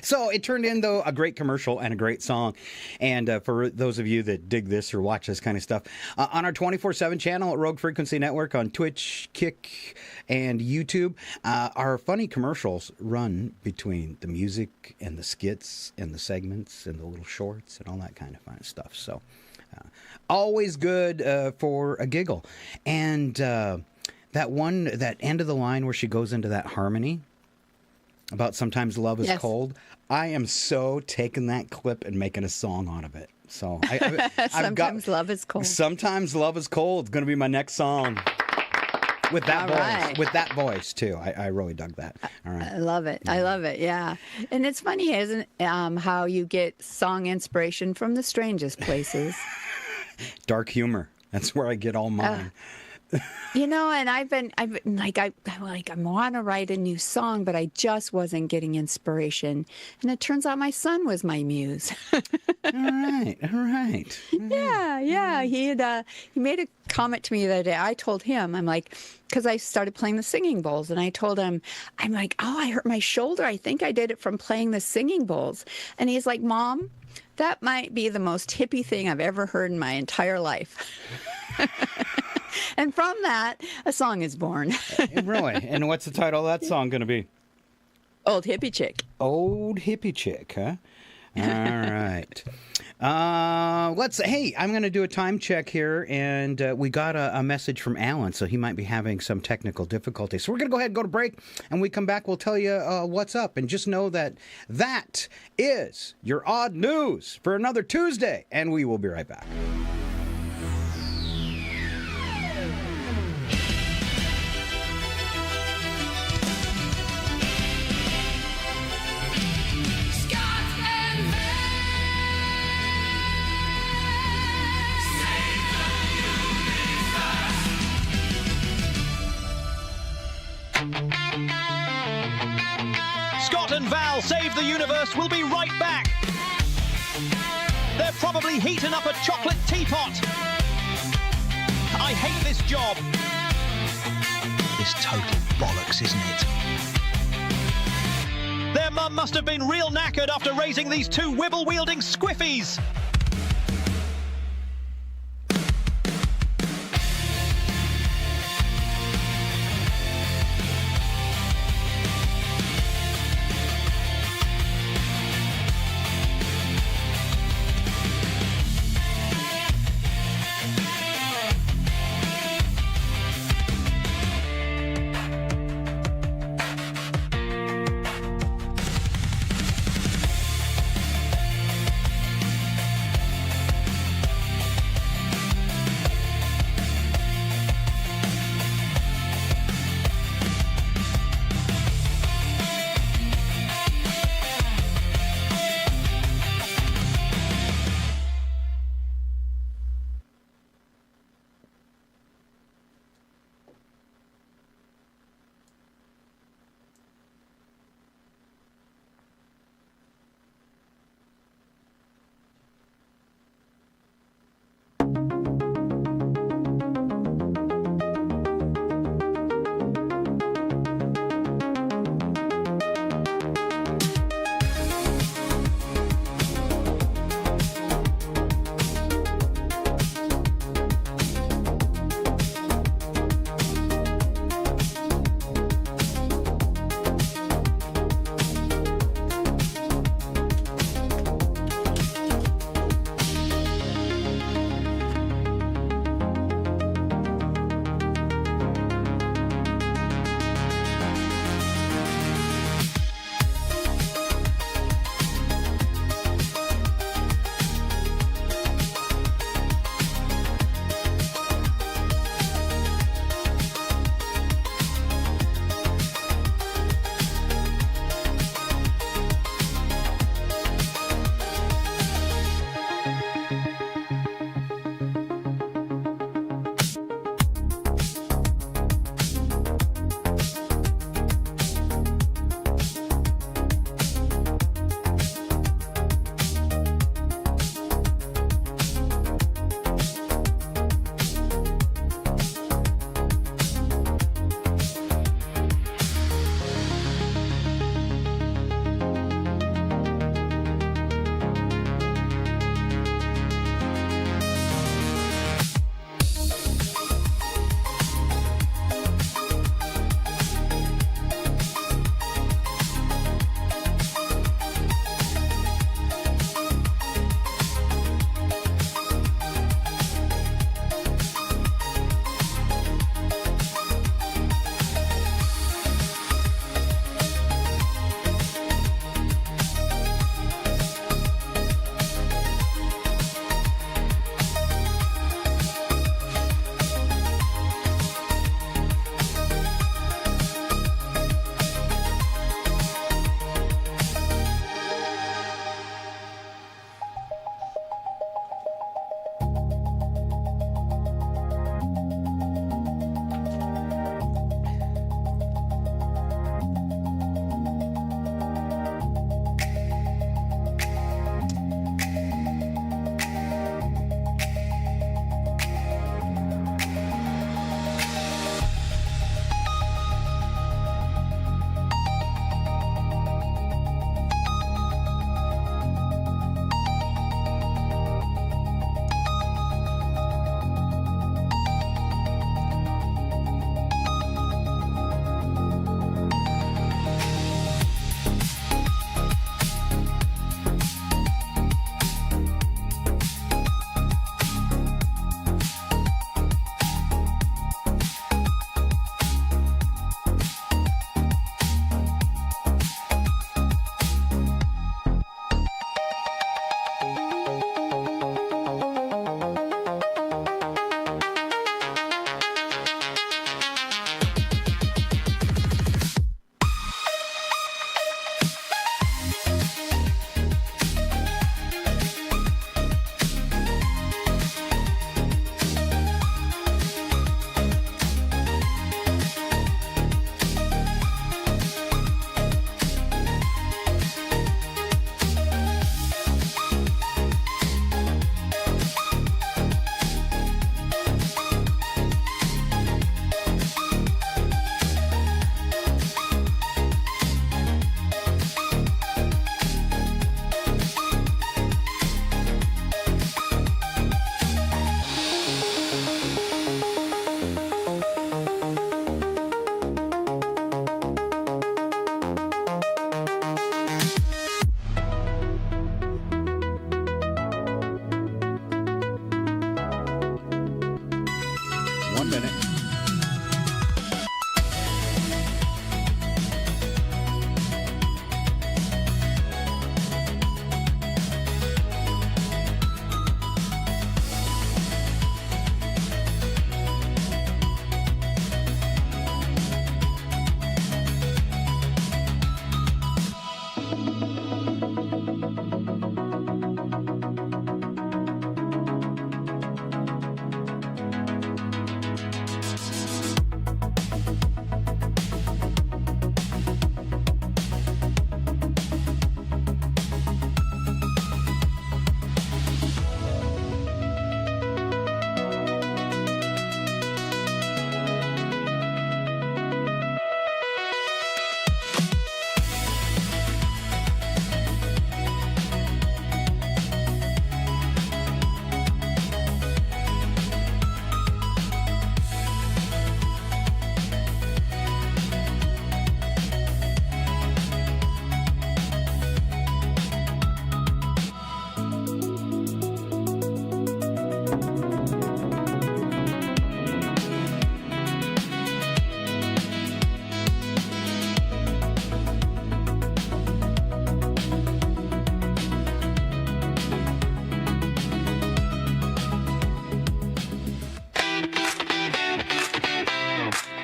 So it turned into a great commercial and a great song. And for those of you that dig this or watch this kind of stuff, on our 24/7 channel at Rogue Frequency Network on Twitch, Kick, and YouTube, our funny commercials run between the music and the skits and the segments and the little shorts and all that kind of fun stuff. So always good for a giggle. And that end of the line where she goes into that harmony about sometimes love is Yes. cold. I am so taking that clip and making a song out of it. So I've Sometimes got, love is cold. Sometimes love is cold. It's going to be my next song. With that All voice. right. With that voice, too. I really dug that. All right. I love it. I love it. Yeah. And it's funny, isn't it, how you get song inspiration from the strangest places. Dark humor. That's where I get all mine. You know, and I've been like, I want to write a new song, but I just wasn't getting inspiration. And it turns out my son was my muse. All right. Yeah. He made a comment to me the other day. I told him, I'm like, because I started playing the singing bowls, and I told him, I'm like, oh, I hurt my shoulder. I think I did it from playing the singing bowls. And he's like, Mom, that might be the most hippie thing I've ever heard in my entire life. And from that, a song is born. Really? And what's the title of that song going to be? Old Hippie Chick. Old Hippie Chick, huh? All right. Hey, I'm going to do a time check here, and we got a message from Alan, so he might be having some technical difficulties. So we're going to go ahead and go to break, and we come back, we'll tell you what's up. And just know that that is your odd news for another Tuesday, and we will be right back. Scott and Val Save the Universe will be right back. They're probably heating up a chocolate teapot. I hate this job. It's total bollocks, isn't it? Their mum must have been real knackered after raising these two wibble-wielding squiffies.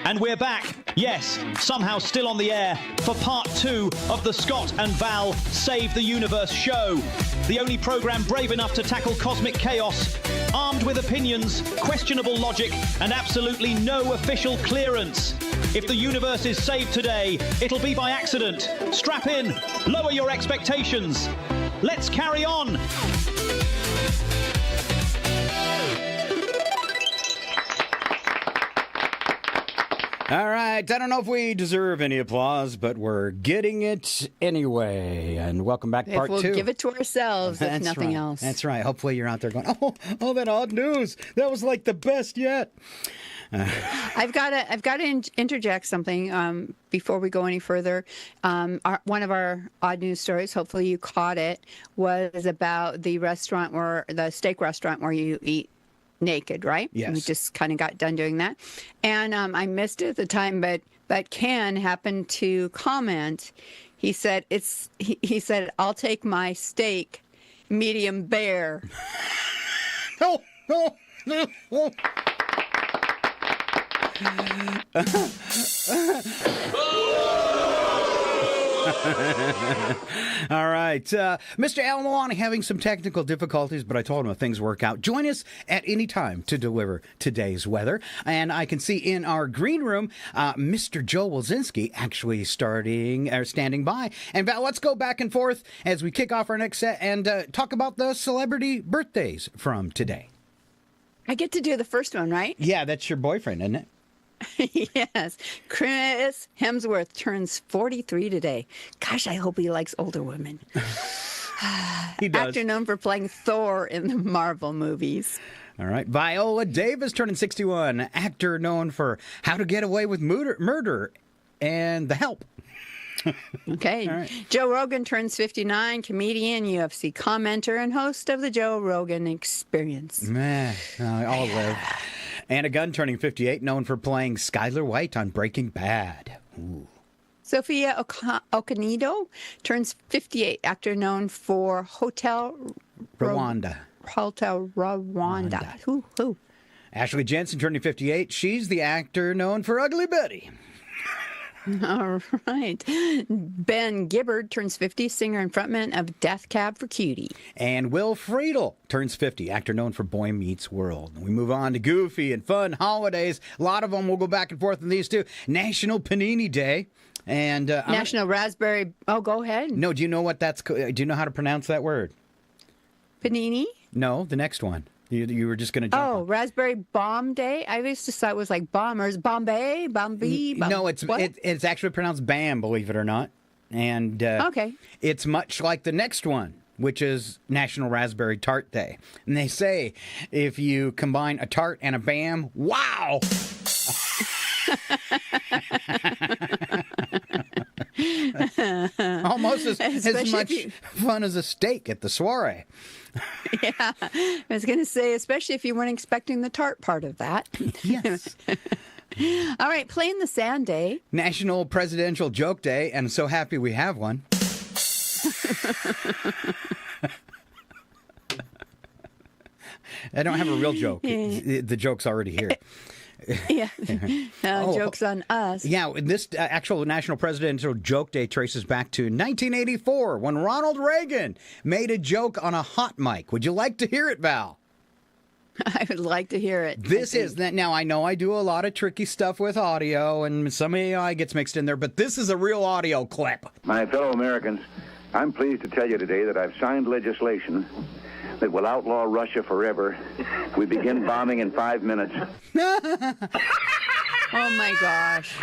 And we're back, yes, somehow still on the air, for part 2 of the Scott and Val Save the Universe show. The only program brave enough to tackle cosmic chaos, armed with opinions, questionable logic, and absolutely no official clearance. If the universe is saved today, it'll be by accident. Strap in, lower your expectations. Let's carry on. All right, I don't know if we deserve any applause, but we're getting it anyway. And welcome back, part 2. We'll give it to ourselves, if nothing else. That's right. Hopefully you're out there going, oh, that odd news. That was like the best yet. I've got to interject something before we go any further. One of our odd news stories, hopefully you caught it, was about the steak restaurant where you eat naked, right? Yes. We just kind of got done doing that. And I missed it at the time, but Ken happened to comment. He said, he said, I'll take my steak medium bare. No. All right. Mr. Alamawani having some technical difficulties, but I told him if things work out, join us at any time to deliver today's weather. And I can see in our green room, Mr. Joe Wilczynski actually standing by. And Val, let's go back and forth as we kick off our next set and talk about the celebrity birthdays from today. I get to do the first one, right? Yeah, that's your boyfriend, isn't it? Yes. Chris Hemsworth turns 43 today. Gosh, I hope he likes older women. He does. Actor known for playing Thor in the Marvel movies. All right. Viola Davis turning 61. Actor known for How to Get Away with Murder and The Help. Okay. All right. Joe Rogan turns 59. Comedian, UFC commenter, and host of the Joe Rogan Experience. Man, I'll live. Anna Gunn turning 58, known for playing Skylar White on Breaking Bad. Ooh. Sophia Okonedo turns 58. Actor known for Hotel Rwanda. Hotel Rwanda. Who? Ashley Jensen turning 58. She's the actor known for Ugly Betty. All right. Ben Gibbard turns 50, singer and frontman of Death Cab for Cutie. And Will Friedle turns 50, actor known for Boy Meets World. We move on to goofy and fun holidays. A lot of them will go back and forth in these two. National Panini Day. And National Raspberry. Oh, go ahead. No, do you know what that's? Do you know how to pronounce that word? Panini? No, the next one. You were just going to jump on. Raspberry Bomb Day? I used to thought it was like bombers. Bombay? No, it's actually pronounced BAM, believe it or not. And okay. It's much like the next one, which is National Raspberry Tart Day. And they say if you combine a tart and a BAM, wow! Almost as much fun as a steak at the soiree. Yeah, I was going to say, especially if you weren't expecting the tart part of that. Yes. All right, Play in the Sand Day. National Presidential Joke Day, and I'm so happy we have one. I don't have a real joke. The joke's already here. Yeah. Joke's on us. Yeah, this actual National Presidential Joke Day traces back to 1984 when Ronald Reagan made a joke on a hot mic. Would you like to hear it, Val? I would like to hear it. This is that. Now, I know I do a lot of tricky stuff with audio, and some AI gets mixed in there, but this is a real audio clip. My fellow Americans, I'm pleased to tell you today that I've signed legislation that will outlaw Russia forever. We begin bombing in 5 minutes. Oh my gosh.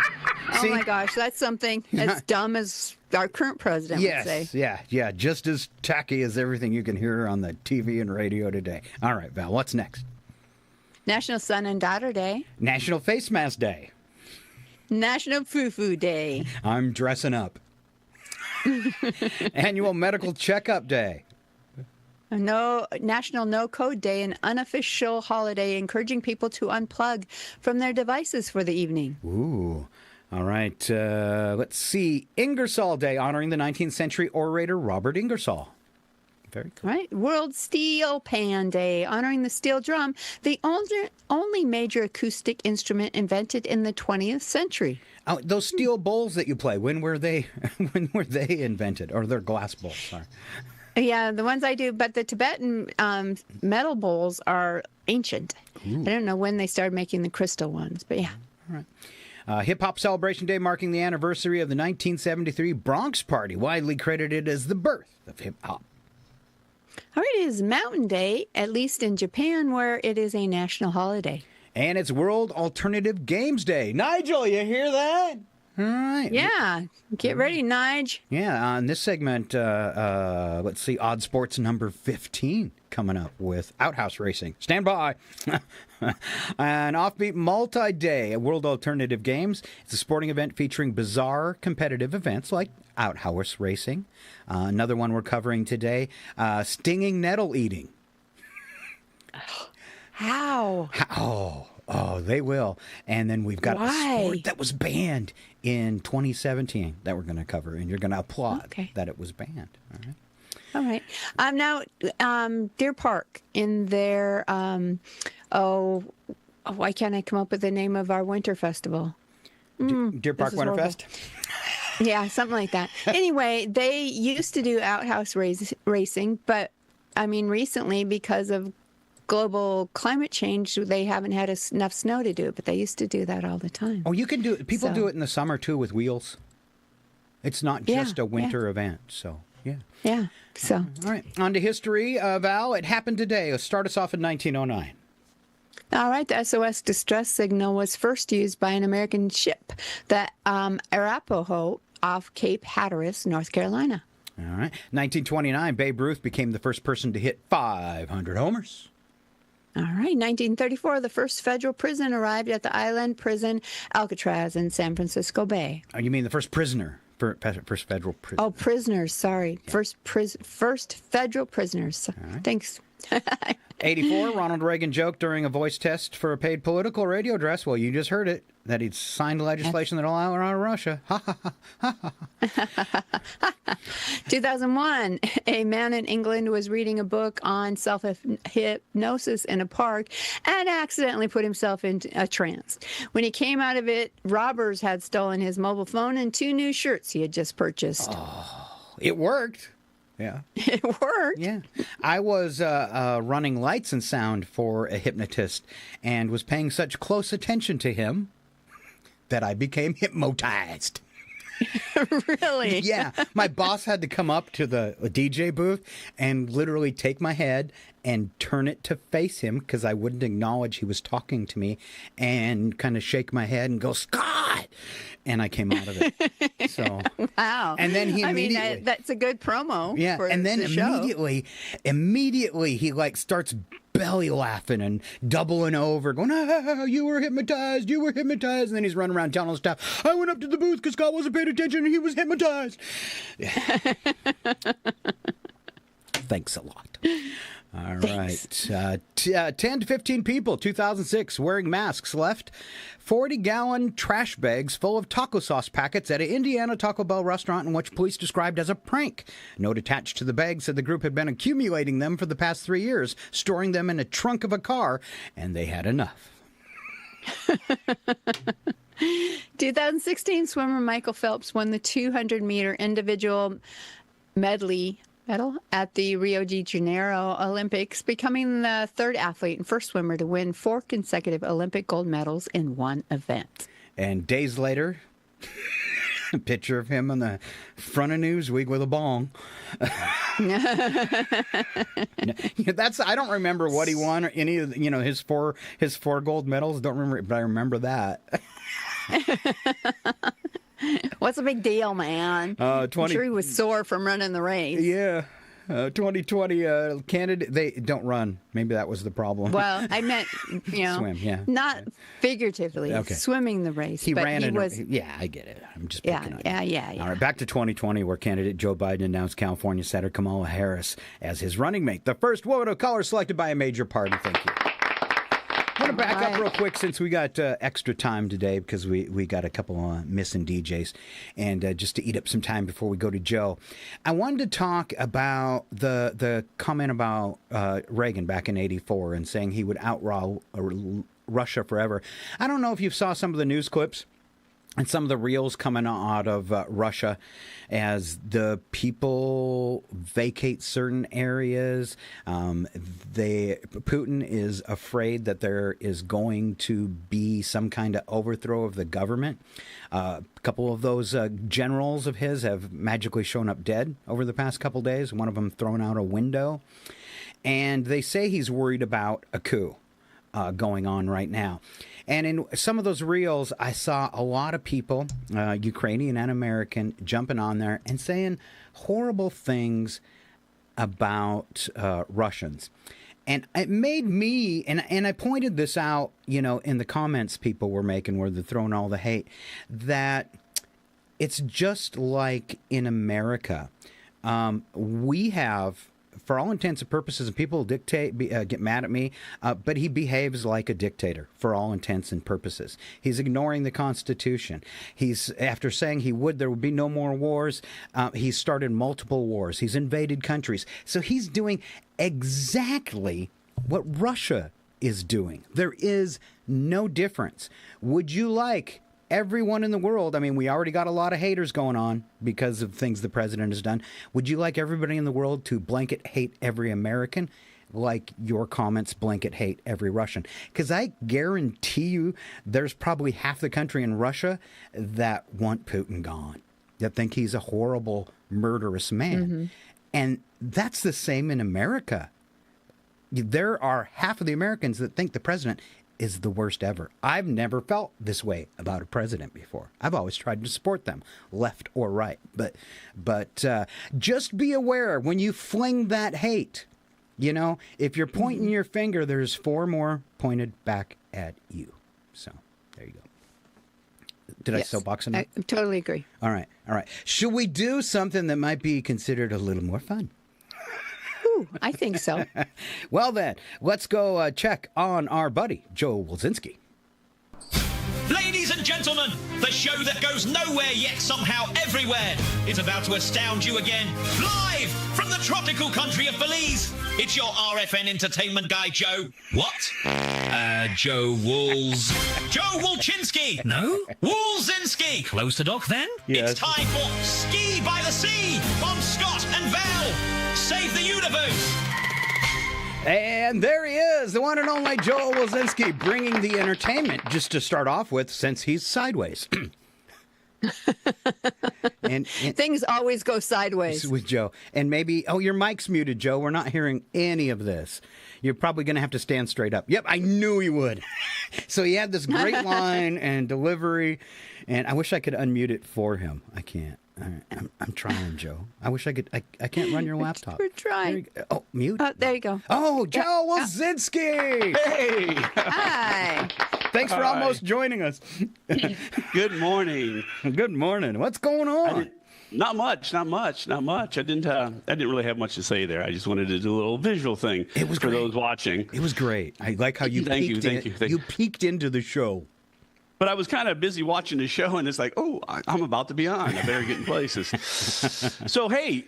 Oh my gosh. That's something as dumb as our current president would say. Yeah. Just as tacky as everything you can hear on the TV and radio today. All right, Val, what's next? National Son and Daughter Day. National Face Mask Day. National Foo-Foo Day. I'm dressing up. Annual Medical Checkup Day. National No Code Day, an unofficial holiday encouraging people to unplug from their devices for the evening. Ooh. All right. Let's see. Ingersoll Day, honoring the 19th century orator Robert Ingersoll. Very cool. Right. World Steel Pan Day, honoring the steel drum, the only major acoustic instrument invented in the 20th century. Oh, those steel bowls that you play, when were they invented? Or they're glass bowls, sorry. Yeah, the ones I do, but the Tibetan metal bowls are ancient. Ooh. I don't know when they started making the crystal ones, but yeah. All right. Hip Hop Celebration Day, marking the anniversary of the 1973 Bronx Party, widely credited as the birth of hip hop. All right, it is Mountain Day, at least in Japan, where it is a national holiday. And it's World Alternative Games Day. Nigel, you hear that? All right. Yeah, get ready, Nige. Yeah, on this segment, let's see, Odd Sports number 15 coming up with Outhouse Racing. Stand by. An offbeat multi-day World Alternative Games. It's a sporting event featuring bizarre competitive events like Outhouse Racing. Another one we're covering today, stinging nettle eating. How? Oh, they will. And then we've got a sport that was banned in 2017 that we're going to cover, and you're going to applaud that it was banned. All right. All right. Now, Deer Park in their, why can't I come up with the name of our winter festival? Deer Park Winterfest? Yeah, something like that. Anyway, they used to do outhouse racing, but I mean, recently, because of global climate change, they haven't had enough snow to do it, but they used to do that all the time. Oh, you can do it. People do it in the summer, too, with wheels. It's not just a winter event, so, yeah. Yeah, so. All right, on to history. Val, it happened today. Let's start us off in 1909. All right, the SOS distress signal was first used by an American ship, the Arapahoe, off Cape Hatteras, North Carolina. All right, 1929, Babe Ruth became the first person to hit 500 homers. All right, 1934, the first federal prison arrived at the island prison Alcatraz in San Francisco Bay. Oh, you mean the first prisoner? First federal prison. Oh, prisoners, sorry. Yeah. First federal prisoners. Right. Thanks. 84, Ronald Reagan joked during a voice test for a paid political radio address. Well, you just heard it, that he'd signed legislation that allowed out of Russia. 2001, a man in England was reading a book on self-hypnosis in a park and accidentally put himself into a trance. When he came out of it, robbers had stolen his mobile phone and 2 new shirts he had just purchased. Oh, it worked. Yeah. It worked. Yeah. I was running lights and sound for a hypnotist and was paying such close attention to him that I became hypnotized. Really? Yeah. My boss had to come up to the DJ booth and literally take my head and turn it to face him because I wouldn't acknowledge he was talking to me, and kind of shake my head and go, Scott! And I came out of it. So wow. And then he immediately... I mean, that's a good promo. Yeah, for and then the immediately he like starts belly laughing and doubling over, going, you were hypnotized, and then he's running around telling his staff, I went up to the booth because Scott wasn't paying attention and he was hypnotized. Thanks a lot. All right. 10 to 15 people, 2006, wearing masks left 40-gallon trash bags full of taco sauce packets at an Indiana Taco Bell restaurant in which police described as a prank. Note attached to the bag said the group had been accumulating them for the past 3 years, storing them in a trunk of a car, and they had enough. 2016 swimmer Michael Phelps won the 200-meter individual medal at the Rio de Janeiro Olympics, becoming the third athlete and first swimmer to win 4 consecutive Olympic gold medals in one event. And days later, a picture of him on the front of Newsweek with a bong. I don't remember what he won or any of his four gold medals. Don't remember it, but I remember that. What's the big deal, man? I'm sure he was sore from running the race. Yeah. 2020 candidate, they don't run. Maybe that was the problem. Well, I meant, swim, yeah. Not figuratively, swimming the race. He but ran he in was. Yeah, I get it. I'm just picking on you. Yeah. All right, back to 2020, where candidate Joe Biden announced California Senator Kamala Harris as his running mate, the first woman of color selected by a major party. Thank you. want to back up real quick since we got extra time today because we got a couple missing DJs, and just to eat up some time before we go to Joe, I wanted to talk about the comment about Reagan back in '84 and saying he would outraw Russia forever. I don't know if you saw some of the news clips and some of the reels coming out of Russia as the people vacate certain areas. Putin is afraid that there is going to be some kind of overthrow of the government. A couple of those generals of his have magically shown up dead over the past couple days, one of them thrown out a window. And they say he's worried about a coup going on right now. And in some of those reels, I saw a lot of people, Ukrainian and American, jumping on there and saying horrible things about Russians. And it made me, and I pointed this out, in the comments people were making where they're throwing all the hate, that it's just like in America. We have, for all intents and purposes, and people get mad at me, but he behaves like a dictator for all intents and purposes. He's ignoring the Constitution. After saying there would be no more wars, he's started multiple wars. He's invaded countries. So he's doing exactly what Russia is doing. There is no difference. Would you like everyone in the world, we already got a lot of haters going on because of things the president has done. Would you like everybody in the world to blanket hate every American like your comments blanket hate every Russian? Because I guarantee you there's probably half the country in Russia that want Putin gone, that think he's a horrible, murderous man. Mm-hmm. And that's the same in America. There are half of the Americans that think the president is the worst ever. I've never felt this way about a president before. I've always tried to support them, left or right. But just be aware when you fling that hate, if you're pointing your finger, there's 4 more pointed back at you. So there you go. Did I soapbox enough? I totally agree. All right. Should we do something that might be considered a little more fun? I think so. Well, then, let's go check on our buddy, Joe Wilczynski. Ladies and gentlemen, the show that goes nowhere yet somehow everywhere is about to astound you again. Live from the tropical country of Belize, it's your RFN entertainment guy, Joe. What? Joe Wools. Joe Wilczynski. No? Woolzinski. Close to Doc, then? Yes. It's time for Ski by the Sea on Scott and Val. Save the universe. And there he is, the one and only Joel Wilczynski, bringing the entertainment, just to start off with, since he's sideways. and things always go sideways with Joe. And maybe, your mic's muted, Joe. We're not hearing any of this. You're probably going to have to stand straight up. Yep, I knew he would. So he had this great line and delivery, and I wish I could unmute it for him. I can't. I'm trying, Joe. I wish I could. I can't run your laptop. We're trying. Mute. There you go. Oh, Joe Wilczynski. Hey. Hi. Thanks for almost joining us. Good morning. Good morning. What's going on? Not much. I didn't really have much to say there. I just wanted to do a little visual thing. It was for great. those watching. It was great. I like how you Thank peeked you. You peeked into the show. But I was kind of busy watching the show, and it's like, I'm about to be on. I better get in places. So, hey,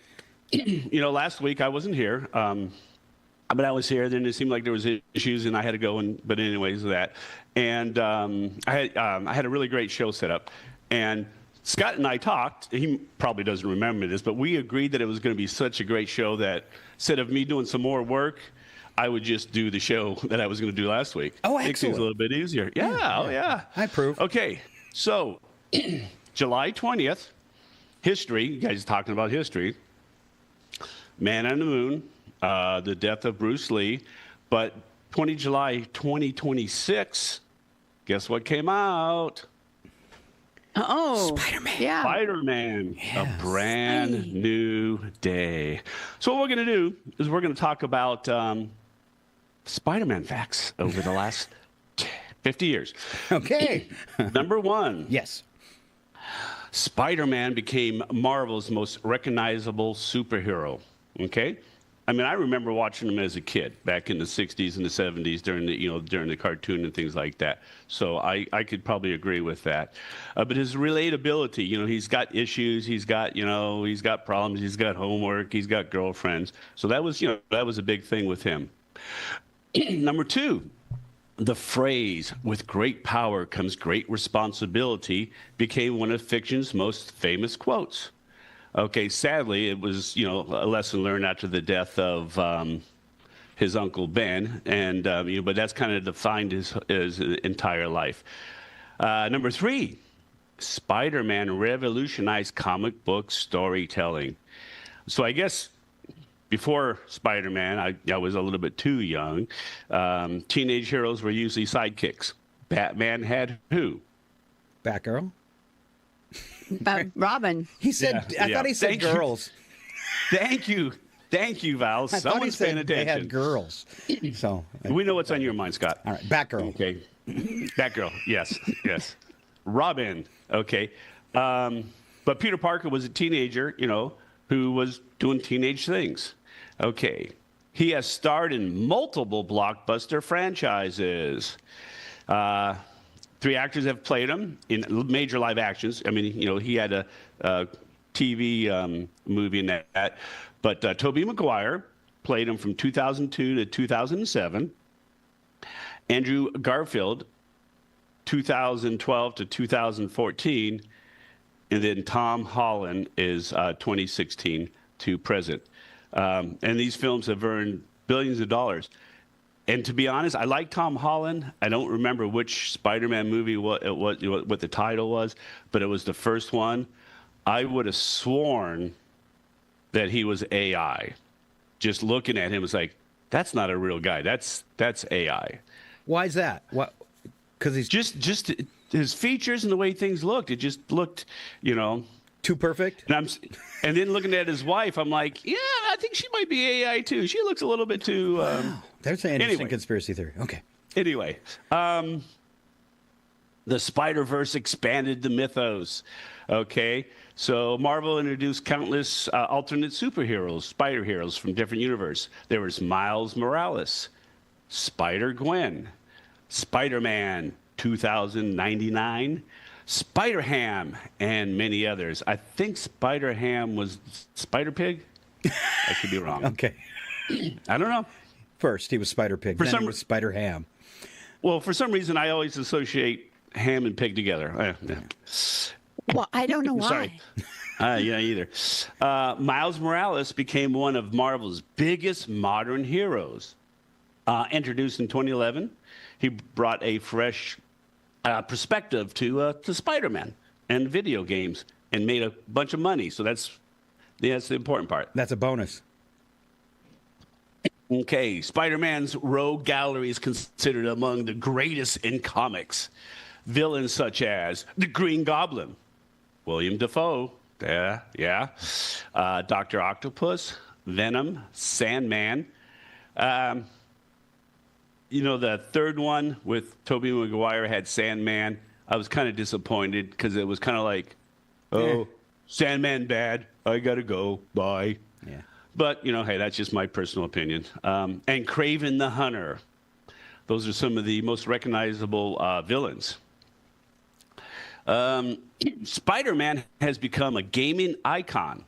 last week I wasn't here, but I was here. Then it seemed like there was issues, and I had to go. But anyways, that. And I had a really great show set up. And Scott and I talked. He probably doesn't remember this, but we agreed that it was going to be such a great show that instead of me doing some more work, I would just do the show that I was going to do last week. Oh, Makes things excellent. a little bit easier. Yeah. I approve. Okay, so July 20th, history. You guys are talking about history. Man on the Moon, the death of Bruce Lee. But July 2026, guess what came out? Spider-Man. Yeah. Spider-Man, a brand new day. So what we're going to do is we're going to talk about Spider-Man facts over the last 50 years. Okay. Number 1. Yes. Spider-Man became Marvel's most recognizable superhero. Okay? I mean, I remember watching him as a kid back in the 60s and the 70s during the cartoon and things like that. So I could probably agree with that. But his relatability, he's got issues, he's got problems, he's got homework, he's got girlfriends. So that was a big thing with him. Number 2, the phrase, with great power comes great responsibility, became one of fiction's most famous quotes. Okay, sadly, it was, a lesson learned after the death of his Uncle Ben, and but that's kind of defined his entire life. Number 3, Spider-Man revolutionized comic book storytelling. So I guess before Spider-Man, I was a little bit too young. Teenage heroes were usually sidekicks. Batman had who? Batgirl? Robin. He said, I thought he said girls. Thank you, Val. Someone's paying attention. They had girls. So we know what's on your mind, Scott. All right, Batgirl. Okay. Batgirl, yes. Robin, okay. But Peter Parker was a teenager, who was doing teenage things. Okay. He has starred in multiple blockbuster franchises. 3 actors have played him in major live actions. I mean, he had a TV movie in that. But Tobey Maguire played him from 2002 to 2007. Andrew Garfield, 2012 to 2014. And then Tom Holland is 2016 to present. And these films have earned billions of dollars. And to be honest, I like Tom Holland. I don't remember which Spider-Man movie what the title was, but it was the first one. I would have sworn that he was AI. Just looking at him, it's like, that's not a real guy. That's AI. Why is that? What? Because he's just his features and the way things looked. It just looked, too perfect. And then looking at his wife, I'm like, yeah, I think she might be AI too. She looks a little bit too. There's an interesting conspiracy theory. Okay. Anyway, the Spider-Verse expanded the mythos. Okay, so Marvel introduced countless alternate superheroes, spider heroes from different universes. There was Miles Morales, Spider-Gwen, Spider-Man 2099, Spider-Ham, and many others. I think Spider-Ham was Spider-Pig. I could be wrong. Okay. I don't know. First, he was Spider-Pig. Then he was Spider-Ham. Well, for some reason, I always associate ham and pig together. Well, I don't know why. Sorry. Yeah, either. Miles Morales became one of Marvel's biggest modern heroes. Introduced in 2011, he brought a fresh perspective to Spider-Man and video games and made a bunch of money. So that's the important part. That's a bonus. Okay, Spider-Man's rogue gallery is considered among the greatest in comics. Villains such as the Green Goblin, William Dafoe, Dr. Octopus, Venom, Sandman. The third one with Tobey Maguire had Sandman. I was kind of disappointed because it was kind of like, Sandman bad. I got to go. Bye. Yeah. But, hey, that's just my personal opinion. And Kraven the Hunter. Those are some of the most recognizable villains. Spider-Man has become a gaming icon.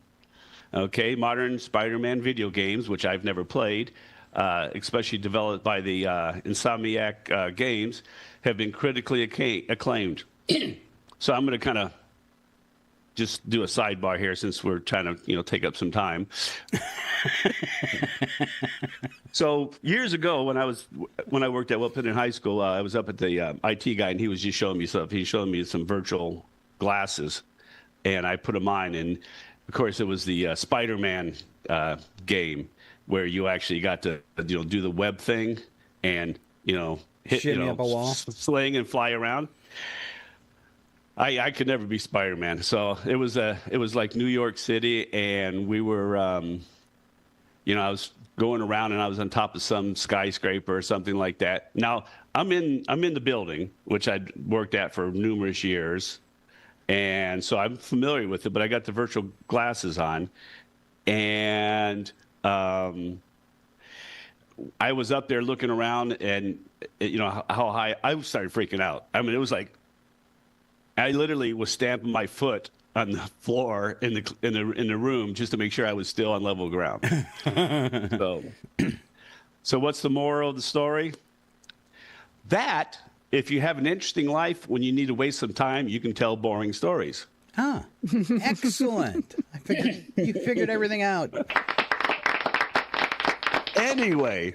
Okay, modern Spider-Man video games, which I've never played, especially developed by the Insomniac Games, have been critically acclaimed. So I'm going to kind of just do a sidebar here since we're trying to, take up some time. So years ago, when I worked at Wilpinton High School, I was up at the IT guy, and he was just showing me stuff. He showed me some virtual glasses, and I put them on, and of course it was the Spider-Man game where you actually got to do the web thing and hit up a wall, sling and fly around. I could never be Spider-Man. So it was like New York City, and we were, I was going around, and I was on top of some skyscraper or something like that. Now I'm in the building, which I'd worked at for numerous years, and so I'm familiar with it. But I got the virtual glasses on, and I was up there looking around, and how high I started freaking out. I mean, it was like I literally was stamping my foot on the floor in the room just to make sure I was still on level ground. So what's the moral of the story? That if you have an interesting life, when you need to waste some time, you can tell boring stories. Ah, excellent. You figured everything out. Anyway,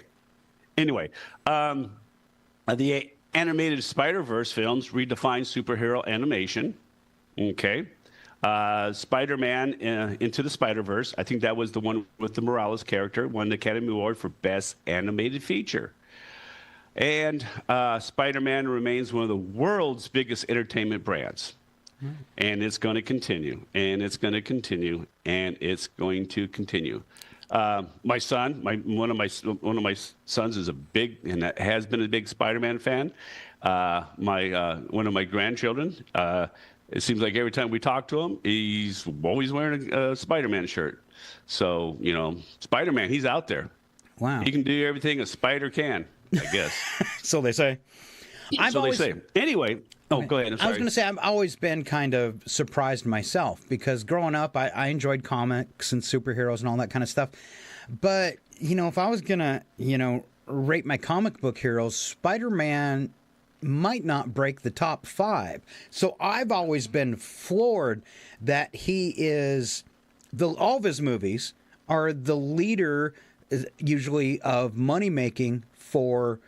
the animated Spider-Verse films redefine superhero animation. Okay. Spider-Man Into the Spider-Verse, I think that was the one with the Morales character, won the Academy Award for Best Animated Feature. And Spider-Man remains one of the world's biggest entertainment brands. And it's going to continue, and it's going to continue, and it's going to continue. My son, one of my sons is a big and has been a big Spider-Man fan. One of my grandchildren, it seems like every time we talk to him, he's always wearing a Spider-Man shirt. So Spider-Man, he's out there. Wow, he can do everything a spider can, I guess. So they say. They say. Anyway. Oh, go ahead. I'm sorry. I was going to say, I've always been kind of surprised myself because growing up, I enjoyed comics and superheroes and all that kind of stuff. But, if I was going to, rate my comic book heroes, Spider-Man might not break the top 5. So I've always been floored that he is, all of his movies are the leader, usually, of money-making for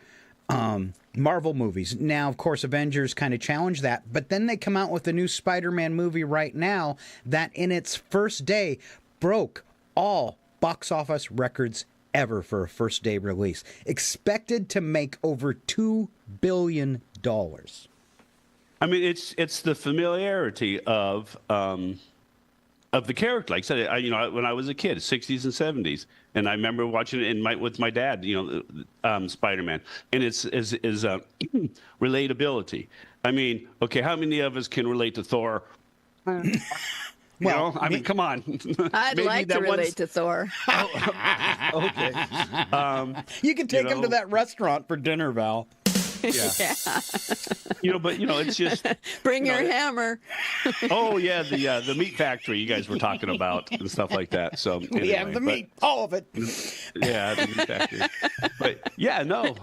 Marvel movies. Now, of course, Avengers kind of challenge that, but then they come out with a new Spider-Man movie right now that in its first day broke all box office records ever for a first day release. Expected to make over $2 billion. I mean, it's the familiarity of the character. Like I said, when I was a kid, 60s and 70s, and I remember watching it with my dad, Spider-Man, and it's relatability. I mean, okay, how many of us can relate to Thor? Well, I mean, come on. I'd like to relate to Thor. Okay. You can take him to that restaurant for dinner, Val. Yeah. But it's just bring your hammer. Oh yeah, the meat factory you guys were talking about and stuff like that. So anyway, we have the meat, all of it. Yeah, the meat factory. But yeah, no.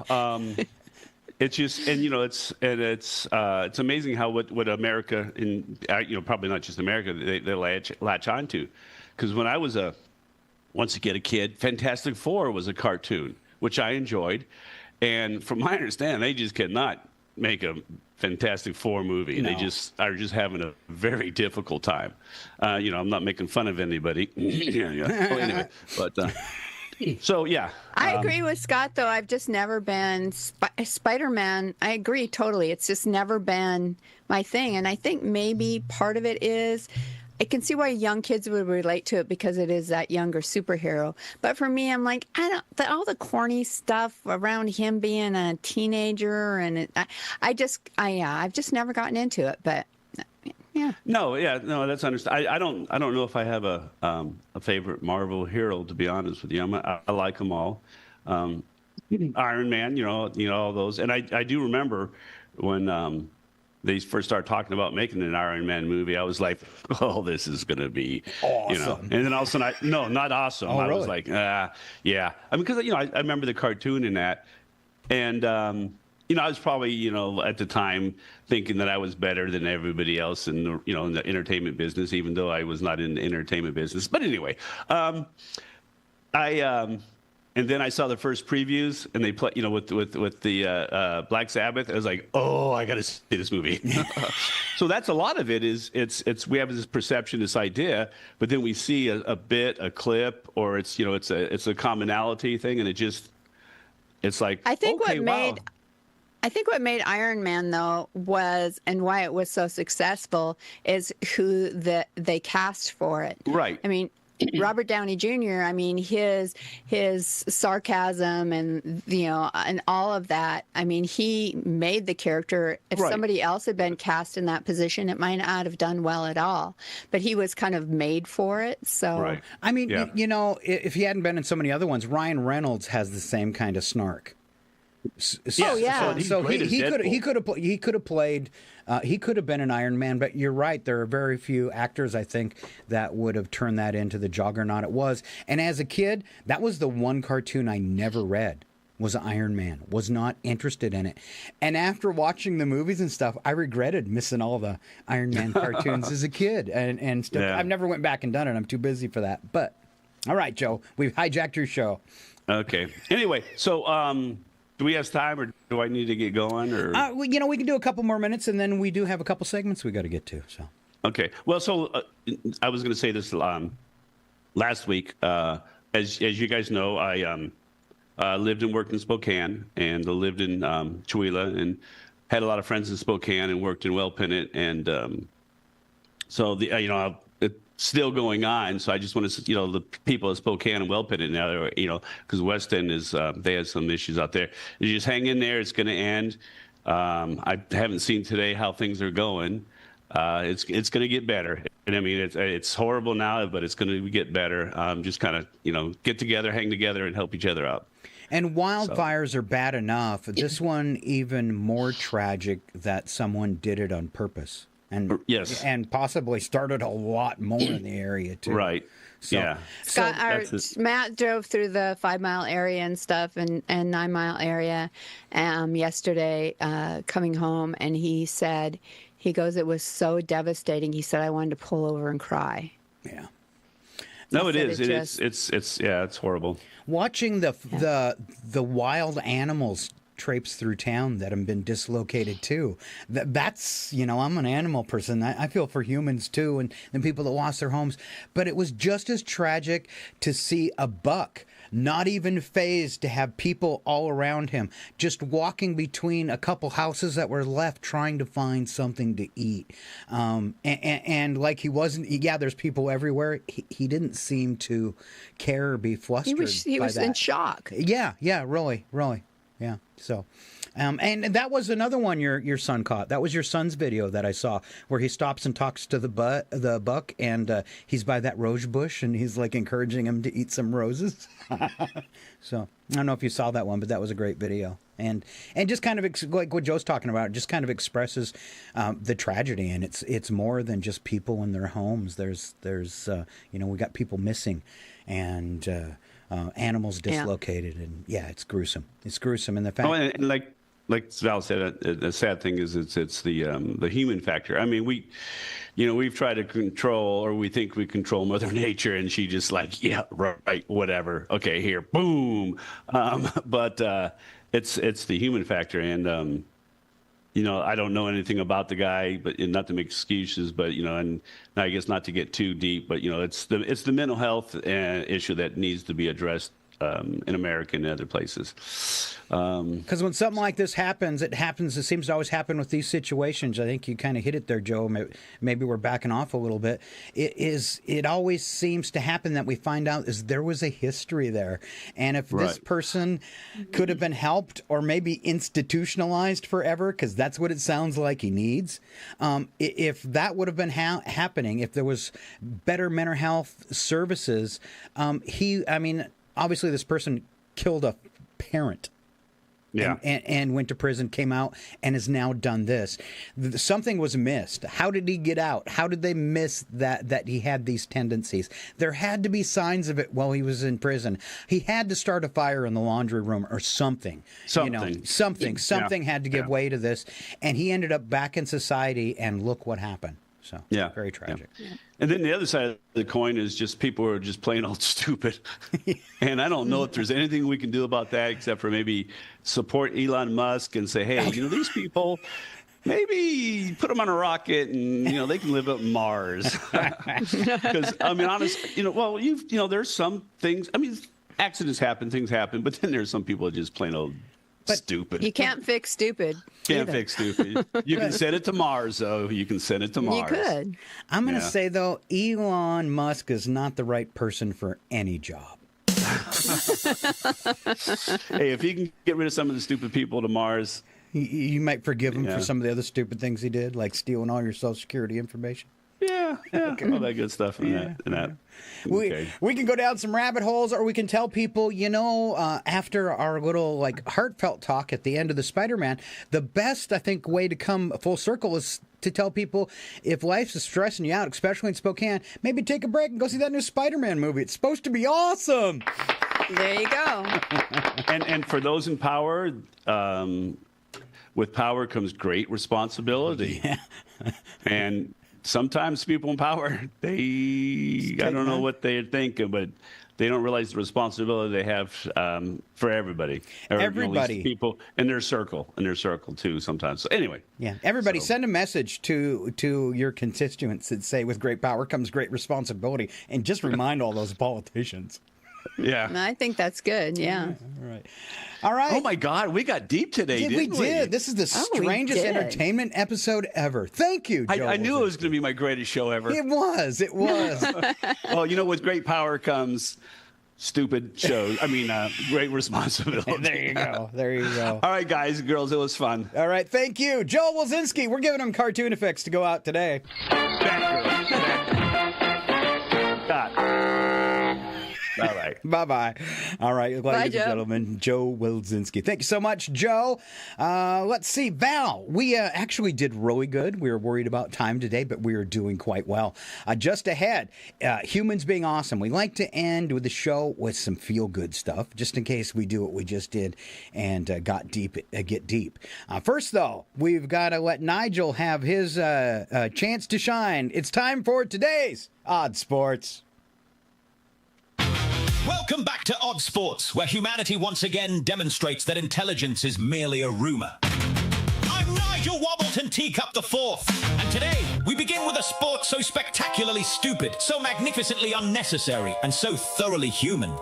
It's just, and it's amazing how what America and probably not just America they latch onto, because when I was once again a kid, Fantastic Four was a cartoon which I enjoyed. And from my understanding, they just cannot make a Fantastic Four movie. No. They just are having a very difficult time. I'm not making fun of anybody. Anyway, but so yeah. I agree with Scott, though. I've just never been Spider-Man. I agree totally. It's just never been my thing. And I think maybe part of it is I can see why young kids would relate to it because it is that younger superhero. But for me, I'm like, all the corny stuff around him being a teenager, and I've just never gotten into it. But yeah. No, that's understandable. I don't know if I have a favorite Marvel hero, to be honest with you. I like them all. Iron Man, all those, and I do remember when. They first started talking about making an Iron Man movie. I was like, "Oh, this is going to be awesome." And then all of a sudden, no, not awesome. Oh, I really? was like, yeah. I mean, because I remember the cartoon in that, and I was probably at the time thinking that I was better than everybody else in the in the entertainment business, even though I was not in the entertainment business. But anyway, and then I saw the first previews, and they play, with the Black Sabbath. I was like, oh, I got to see this movie. So that's a lot of it. It's we have this perception, this idea, but then we see a clip, or it's a commonality thing, and it's like I think okay, wow. I think what made Iron Man, though, was, and why it was so successful, is who they cast for it. Right. I mean, Robert Downey Jr., I mean, his sarcasm and, and all of that, I mean, he made the character. If somebody else had been cast in that position, it might not have done well at all. But he was kind of made for it. So, I mean, if he hadn't been in so many other ones, Ryan Reynolds has the same kind of snark. Oh yeah. So he could have played. He could have been an Iron Man, but you're right. There are very few actors, I think, that would have turned that into the juggernaut it was. And as a kid, that was the one cartoon I never read. Was Iron Man. Was not interested in it. And after watching the movies and stuff, I regretted missing all the Iron Man cartoons as a kid. And still, I've never went back and done it. I'm too busy for that. But all right, Joe, we've hijacked your show. Okay. Anyway, so. Do we have time, or do I need to get going? Or we can do a couple more minutes, and then we do have a couple segments we got to get to. So okay. Well, so I was going to say this last week. As you guys know, I lived and worked in Spokane, and lived in Chihuahua, and had a lot of friends in Spokane, and worked in Wellpinit, and so it's still going on. So I just want to, the people of Spokane and Wellpinit now, because West End is, they had some issues out there. You just hang in there. It's going to end. I haven't seen today how things are going. It's going to get better. And I mean, it's horrible now, but it's going to get better. Just kind of, get together, hang together, and help each other out. And wildfires are bad enough. This one even more tragic that someone did it on purpose. And yes, and possibly started a lot more in the area too. Right. So, yeah. Scott, Matt drove through the 5 Mile area and stuff, and 9 Mile area, yesterday, coming home, and he said, it was so devastating. He said, I wanted to pull over and cry. Yeah. No, it is. It's horrible. Watching the wild animals traipse through town that have been dislocated too. That's, I'm an animal person. I feel for humans too, and the people that lost their homes. But it was just as tragic to see a buck not even phased, to have people all around him, just walking between a couple houses that were left trying to find something to eat. And like he wasn't, there's people everywhere. He didn't seem to care or be flustered. He was in shock. Yeah, really. Yeah. So, and that was another one your son caught. That was your son's video that I saw, where he stops and talks to the buck, and he's by that rose bush, and he's like encouraging him to eat some roses. So I don't know if you saw that one, but that was a great video, and just kind of like what Joe's talking about, just kind of expresses the tragedy, and it's more than just people in their homes. There's we got people missing, and animals dislocated, and it's gruesome. It's gruesome, and the fact. And like Val said, the sad thing is it's the human factor. I mean, we've tried to control, or we think we control Mother Nature, and she just right, whatever. Okay, here, boom. But it's the human factor, and I don't know anything about the guy, but not to make excuses, but and I guess not to get too deep, but it's the mental health issue that needs to be addressed in America and other places. Because when something like this happens, it seems to always happen with these situations. I think you kind of hit it there, Joe. Maybe we're backing off a little bit. It always seems to happen that we find out is there was a history there. And if this person could have been helped or maybe institutionalized forever, because that's what it sounds like he needs, if that would have been happening, if there was better mental health services, obviously this person killed a parent. Yeah. And went to prison, came out, and has now done this. Something was missed. How did he get out? How did they miss that he had these tendencies? There had to be signs of it while he was in prison. He had to start a fire in the laundry room or something. Something had to give way to this. And he ended up back in society, and look what happened. So, very tragic. Yeah. And then the other side of the coin is just people who are just plain old stupid. And I don't know if there's anything we can do about that except for maybe support Elon Musk and say, hey, these people, maybe put them on a rocket and, they can live up Mars. Because, honestly, there's some things, accidents happen, things happen, but then there's some people that just plain old Stupid. You can't fix stupid. Can't either. fix stupid. You can send it to Mars, though. You can send it to Mars. You could. I'm going to Yeah. say, though, Elon Musk is not the right person for any job. Hey, if he can get rid of some of the stupid people to Mars, You might forgive him Yeah. for some of the other stupid things he did, like stealing all your Social Security information. yeah, all that good stuff in that. Okay. We can go down some rabbit holes, or we can tell people, after our little heartfelt talk at the end of the Spider-Man, the best, I think, way to come full circle is to tell people, if life is stressing you out, especially in Spokane, maybe take a break and go see that new Spider-Man movie. It's supposed to be awesome. There you go. And for those in power, with power comes great responsibility. Yeah. And sometimes people in power, I don't know what they're thinking, but they don't realize the responsibility they have for everybody. Or, at Everybody. least people in their circle too sometimes. So anyway. Yeah, everybody send a message to your constituents that say, with great power comes great responsibility, and just remind all those politicians. Yeah. I think that's good. Yeah. All right. Oh my God, we got deep today, Yeah, didn't we did. This is the Oh, we strangest did. entertainment episode ever. Thank you, Joe. I knew it was going to be my greatest show ever. It was. It was. Well, with great power comes stupid shows. Great responsibility. There you go. There you go. All right, guys and girls, it was fun. All right. Thank you, Joe Wilzinski. We're giving him cartoon effects to go out today. All right. Bye-bye. All right, ladies Joe. and gentlemen, Joe Wilzinski. Thank you so much, Joe. Let's see, Val. We actually did really good. We were worried about time today, but we are doing quite well. Just ahead, humans being awesome. We like to end with the show with some feel-good stuff, just in case we do what we just did and get deep. First, though, we've got to let Nigel have his chance to shine. It's time for today's Odd Sports. Welcome back to Odd Sports, where humanity once again demonstrates that intelligence is merely a rumor. I'm Nigel Wobbleton Teacup the Fourth, and today we begin with a sport so spectacularly stupid, so magnificently unnecessary, and so thoroughly human.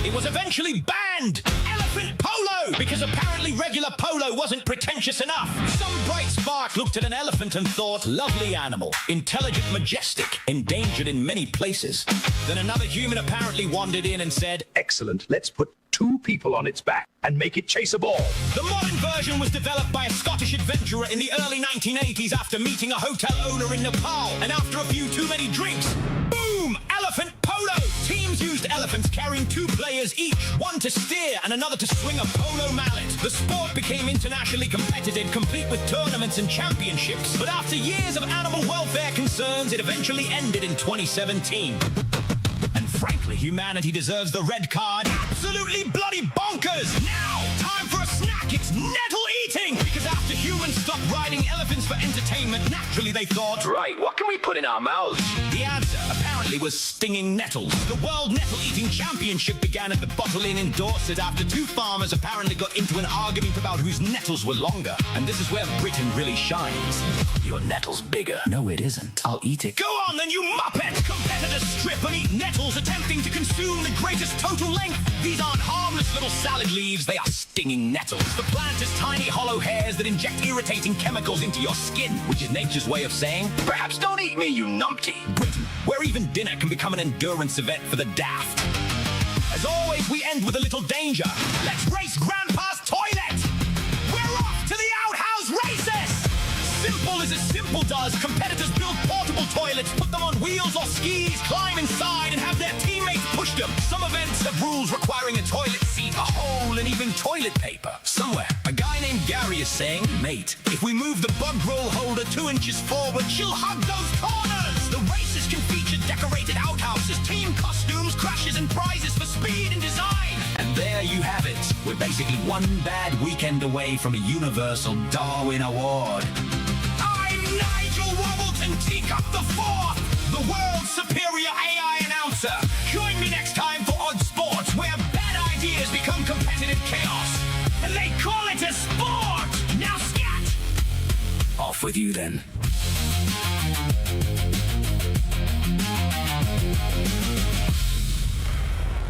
It was eventually banned! Elephant polo! Because apparently regular polo wasn't pretentious enough. Some bright spark looked at an elephant and thought, lovely animal, intelligent, majestic, endangered in many places. Then another human apparently wandered in and said, excellent, let's put 2 people on its back and make it chase a ball. The modern version was developed by a Scottish adventurer in the early 1980s after meeting a hotel owner in Nepal, and after a few too many drinks, boom! Elephant polo! Teams used elephants carrying 2 players each, one to steer and another to swing a polo mallet. The sport became internationally competitive, complete with tournaments and championships, but after years of animal welfare concerns, it eventually ended in 2017. And frankly, humanity deserves the red card. Absolutely bloody bonkers! Now, time for a snack. It's nettle eating! Because after humans stopped riding elephants for entertainment, naturally they thought, Right, what can we put in our mouths? the answer apparently was stinging nettles. The World Nettle Eating Championship began at the Bottle Inn in Dorset after 2 farmers apparently got into an argument about whose nettles were longer. And this is where Britain really shines. Your nettle's bigger. No, it isn't. I'll eat it. Go on then, you muppet! Competitors strip and eat nettles, attempting to consume the greatest total length. These aren't harmless little salad leaves, they are stinging nettles. The plant has tiny hollow hairs that inject irritating chemicals into your skin, which is nature's way of saying, Perhaps don't eat me, you numpty. Britain, where even dinner can become an endurance event for the daft. As always, we end with a little danger. Let's race Grandpa's toilet! We're off to the outhouse races! Simple as a simple does, competitors build portable toilets, put them on wheels or skis, climb inside, and have their teammates push them. Some events have rules requiring a toilet seat, a hole, and even toilet paper. Somewhere, a guy named Gary is saying, mate, if we move the bug roll holder 2 inches forward, she'll hug those corners! The races can feature decorated outhouses, team costumes, crashes, and prizes for speed and design. And there you have it. We're basically one bad weekend away from a universal Darwin Award. I'm Nigel Wobbleton Teacup the Fourth, the world's superior AI announcer. Join me next time for Odd Sports, where bad ideas become competitive chaos. And they call it a sport! Now scat! Off with you then.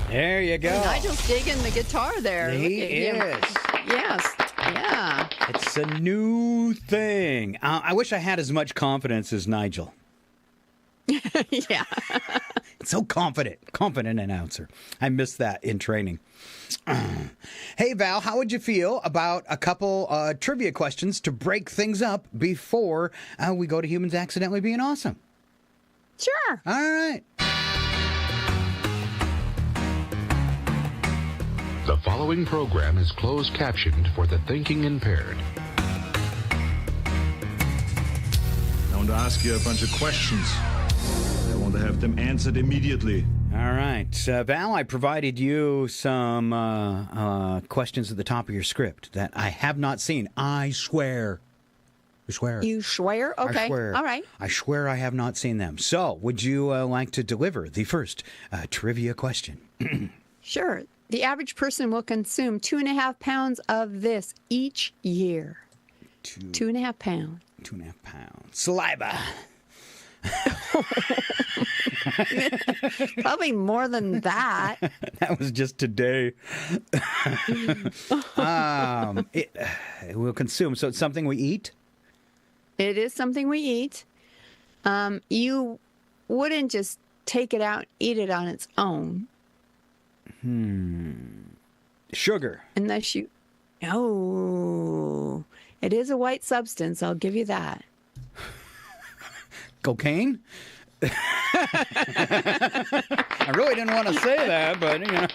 There you go. Nigel's digging the guitar there. He Look at him. is. Yes. Yeah. It's a new thing. I wish I had as much confidence as Nigel. Yeah. So confident announcer. I missed that in training. Hey, Val, how would you feel about a couple trivia questions to break things up before we go to humans accidentally being awesome? Sure. All right. The following program is closed captioned for the thinking impaired. I want to ask you a bunch of questions. I want to have them answered immediately. All right. Val, I provided you some questions at the top of your script that I have not seen. I swear. I swear. You swear? Okay. I swear. All right. I swear I have not seen them. So, would you like to deliver the first trivia question? Sure. The average person will consume 2.5 pounds of this each year. 2.5 pounds. 2.5 pounds. Saliva. Probably more than that. That was just today. It will consume. So it's something we eat? It is something we eat. You wouldn't just take it out and eat it on its own. Sugar. Unless you... Oh, it is a white substance. I'll give you that. Cocaine? I really didn't want to say that, but, you know.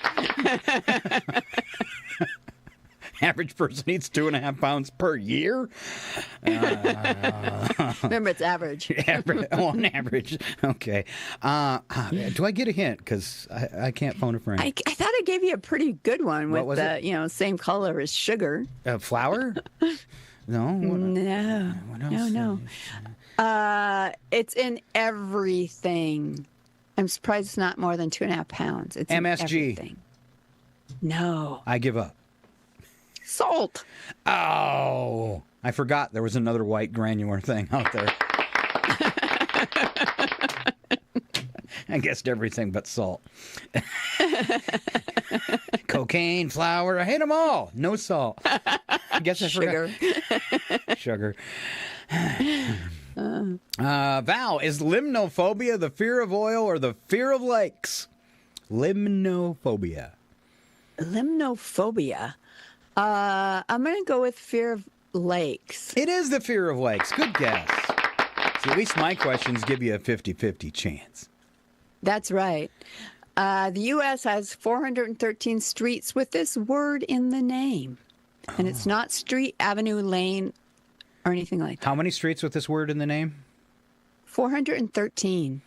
Average person eats 2.5 pounds per year? Remember, it's average. On average. Okay. Do I get a hint? Because I can't phone a friend. I thought I gave you a pretty good one What with was the, it? same color as sugar. Flour? No? No. What else? No. It's in everything. I'm surprised it's not more than 2.5 pounds. It's in MSG. everything. No. I give up. Salt. Oh, I forgot there was another white granular thing out there. I guessed everything but salt. Cocaine, flour, I hate them all. No salt. I guess I forgot. Sugar. Val, is limnophobia the fear of oil or the fear of lakes? Limnophobia. Limnophobia. I'm going to go with fear of lakes. It is the fear of lakes. Good guess. See, at least my questions give you a 50-50 chance. That's right. The U.S. has 413 streets with this word in the name. And it's not street, avenue, lane, or anything like that. How many streets with this word in the name? 413.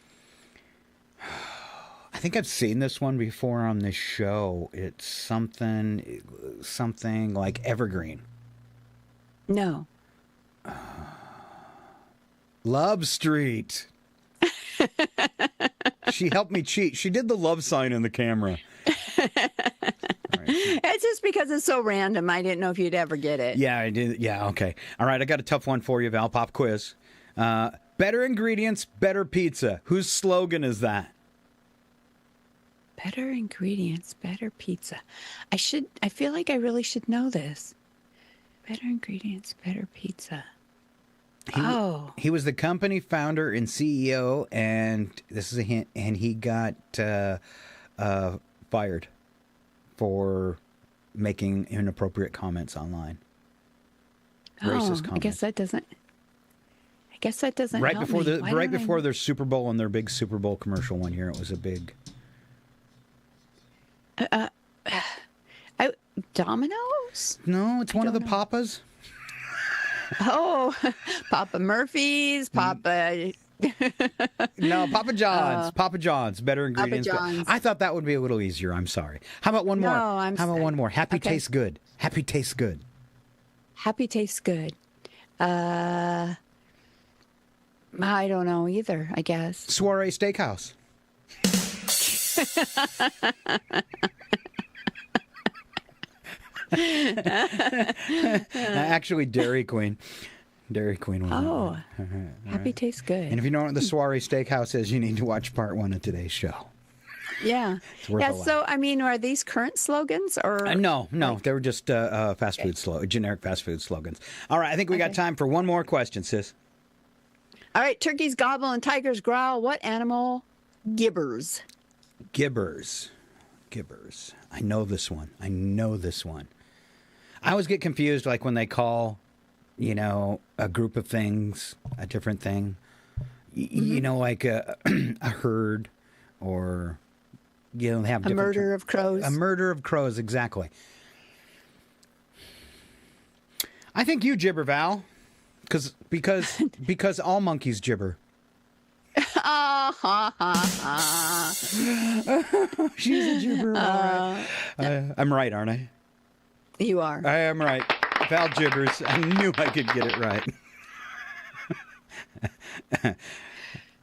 I think I've seen this one before on this show. It's something like Evergreen. No. Love Street. She helped me cheat. She did the love sign in the camera. It's just because it's so random. I didn't know if you'd ever get it. Yeah, I did. Yeah, okay. All right, I got a tough one for you, Val. Pop quiz. Better ingredients, better pizza. Whose slogan is that? Better ingredients, better pizza. I feel like I really should know this. Better ingredients, better pizza. He was the company founder and CEO, and this is a hint, and he got fired for making inappropriate comments online. Racist comments. I guess that doesn't Right help before me. right before their Super Bowl and their big Super Bowl commercial one year, it was a big. Domino's? No, it's one of the Papas. Oh, Papa Murphy's, Papa. No, Papa John's. Papa John's. Better ingredients. John's. I thought that would be a little easier. I'm sorry. How about one more? No, How about one more? Happy Okay. tastes good. Happy tastes good. Happy tastes good. I don't know either, I guess. Soiree Steakhouse. Actually, Dairy Queen. Dairy Queen. Oh, happy tastes good. And if you know what the Soiree Steakhouse is, you need to watch part 1 of today's show. Yeah. It's worth Yeah. a lot. So, I mean, are these current slogans or? No, they were just fast food generic fast food slogans. All right, I think we got time for one more question, sis. All right. Turkeys gobble and tigers growl. What animal gibbers? Gibbers. I know this one. I always get confused, like when they call, a group of things a different thing. Like a herd, or they have A murder of crows. A murder of crows, exactly. I think you gibber, Val, because all monkeys gibber. Ha ha ha. She's a gibber. All right. I'm right, aren't I? You are. I am right. Val gibbers. I knew I could get it right.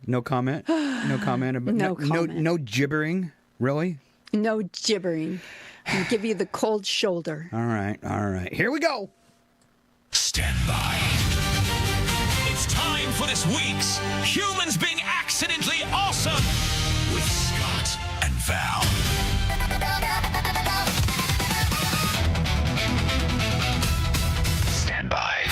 No comment. No comment about no gibbering. Really? No gibbering. I'll give you the cold shoulder. All right. Here we go. Stand by. It's time for this week's Humans Being Accidentally Awesome with Scott and Val. Stand by.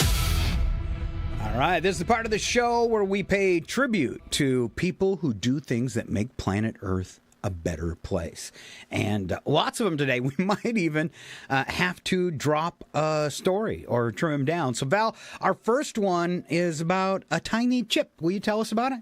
All right, this is the part of the show where we pay tribute to people who do things that make planet Earth a better place. And lots of them today. We might even have to drop a story or trim them down. So, Val, our first one is about a tiny chip. Will you tell us about it?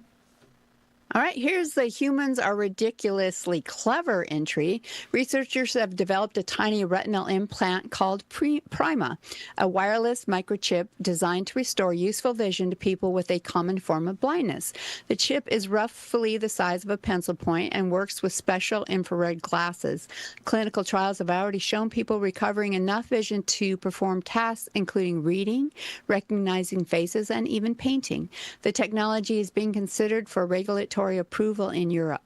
All right, here's the humans are ridiculously clever entry. Researchers have developed a tiny retinal implant called Prima, a wireless microchip designed to restore useful vision to people with a common form of blindness. The chip is roughly the size of a pencil point and works with special infrared glasses. Clinical trials have already shown people recovering enough vision to perform tasks including reading, recognizing faces, and even painting. The technology is being considered for regulatory approval in Europe.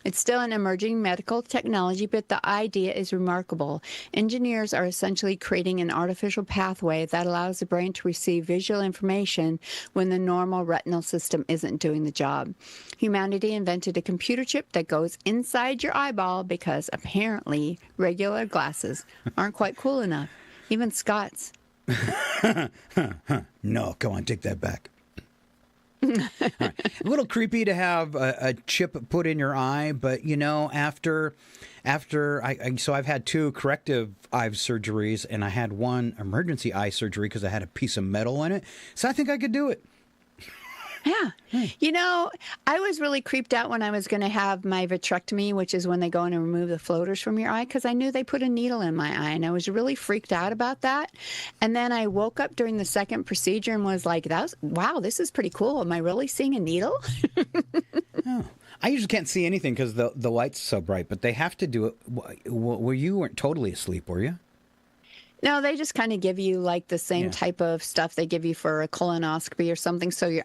It's still an emerging medical technology, but the idea is remarkable. Engineers are essentially creating an artificial pathway that allows the brain to receive visual information when the normal retinal system isn't doing the job. Humanity invented a computer chip that goes inside your eyeball because apparently regular glasses aren't quite cool enough. Even Scott's. No, come on, take that back. Right. A little creepy to have a chip put in your eye, but after so I've had 2 corrective eye surgeries, and I had 1 emergency eye surgery because I had a piece of metal in it. So I think I could do it. Yeah. I was really creeped out when I was going to have my vitrectomy, which is when they go in and remove the floaters from your eye, because I knew they put a needle in my eye, and I was really freaked out about that. And then I woke up during the second procedure and was like, wow, this is pretty cool. Am I really seeing a needle? Oh. I usually can't see anything because the light's so bright, but they have to do it. You weren't totally asleep, were you? No, they just kind of give you like the same type of stuff they give you for a colonoscopy or something, so you're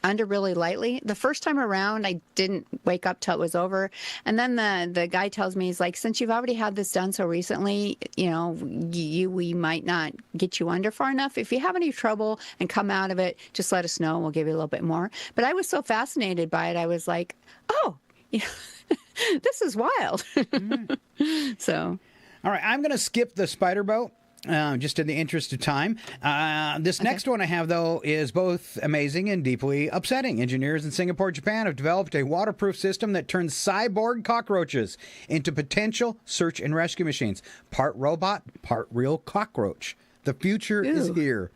under really lightly. The first time around, I didn't wake up till it was over. And then the guy tells me, he's like, since you've already had this done so recently, we might not get you under far enough. If you have any trouble and come out of it, just let us know and we'll give you a little bit more. But I was so fascinated by it. I was like, oh, this is wild. So. All right, I'm going to skip the spider boat. Just in the interest of time. This next one I have, though, is both amazing and deeply upsetting. Engineers in Singapore, Japan have developed a waterproof system that turns cyborg cockroaches into potential search and rescue machines. Part robot, part real cockroach. The future is here.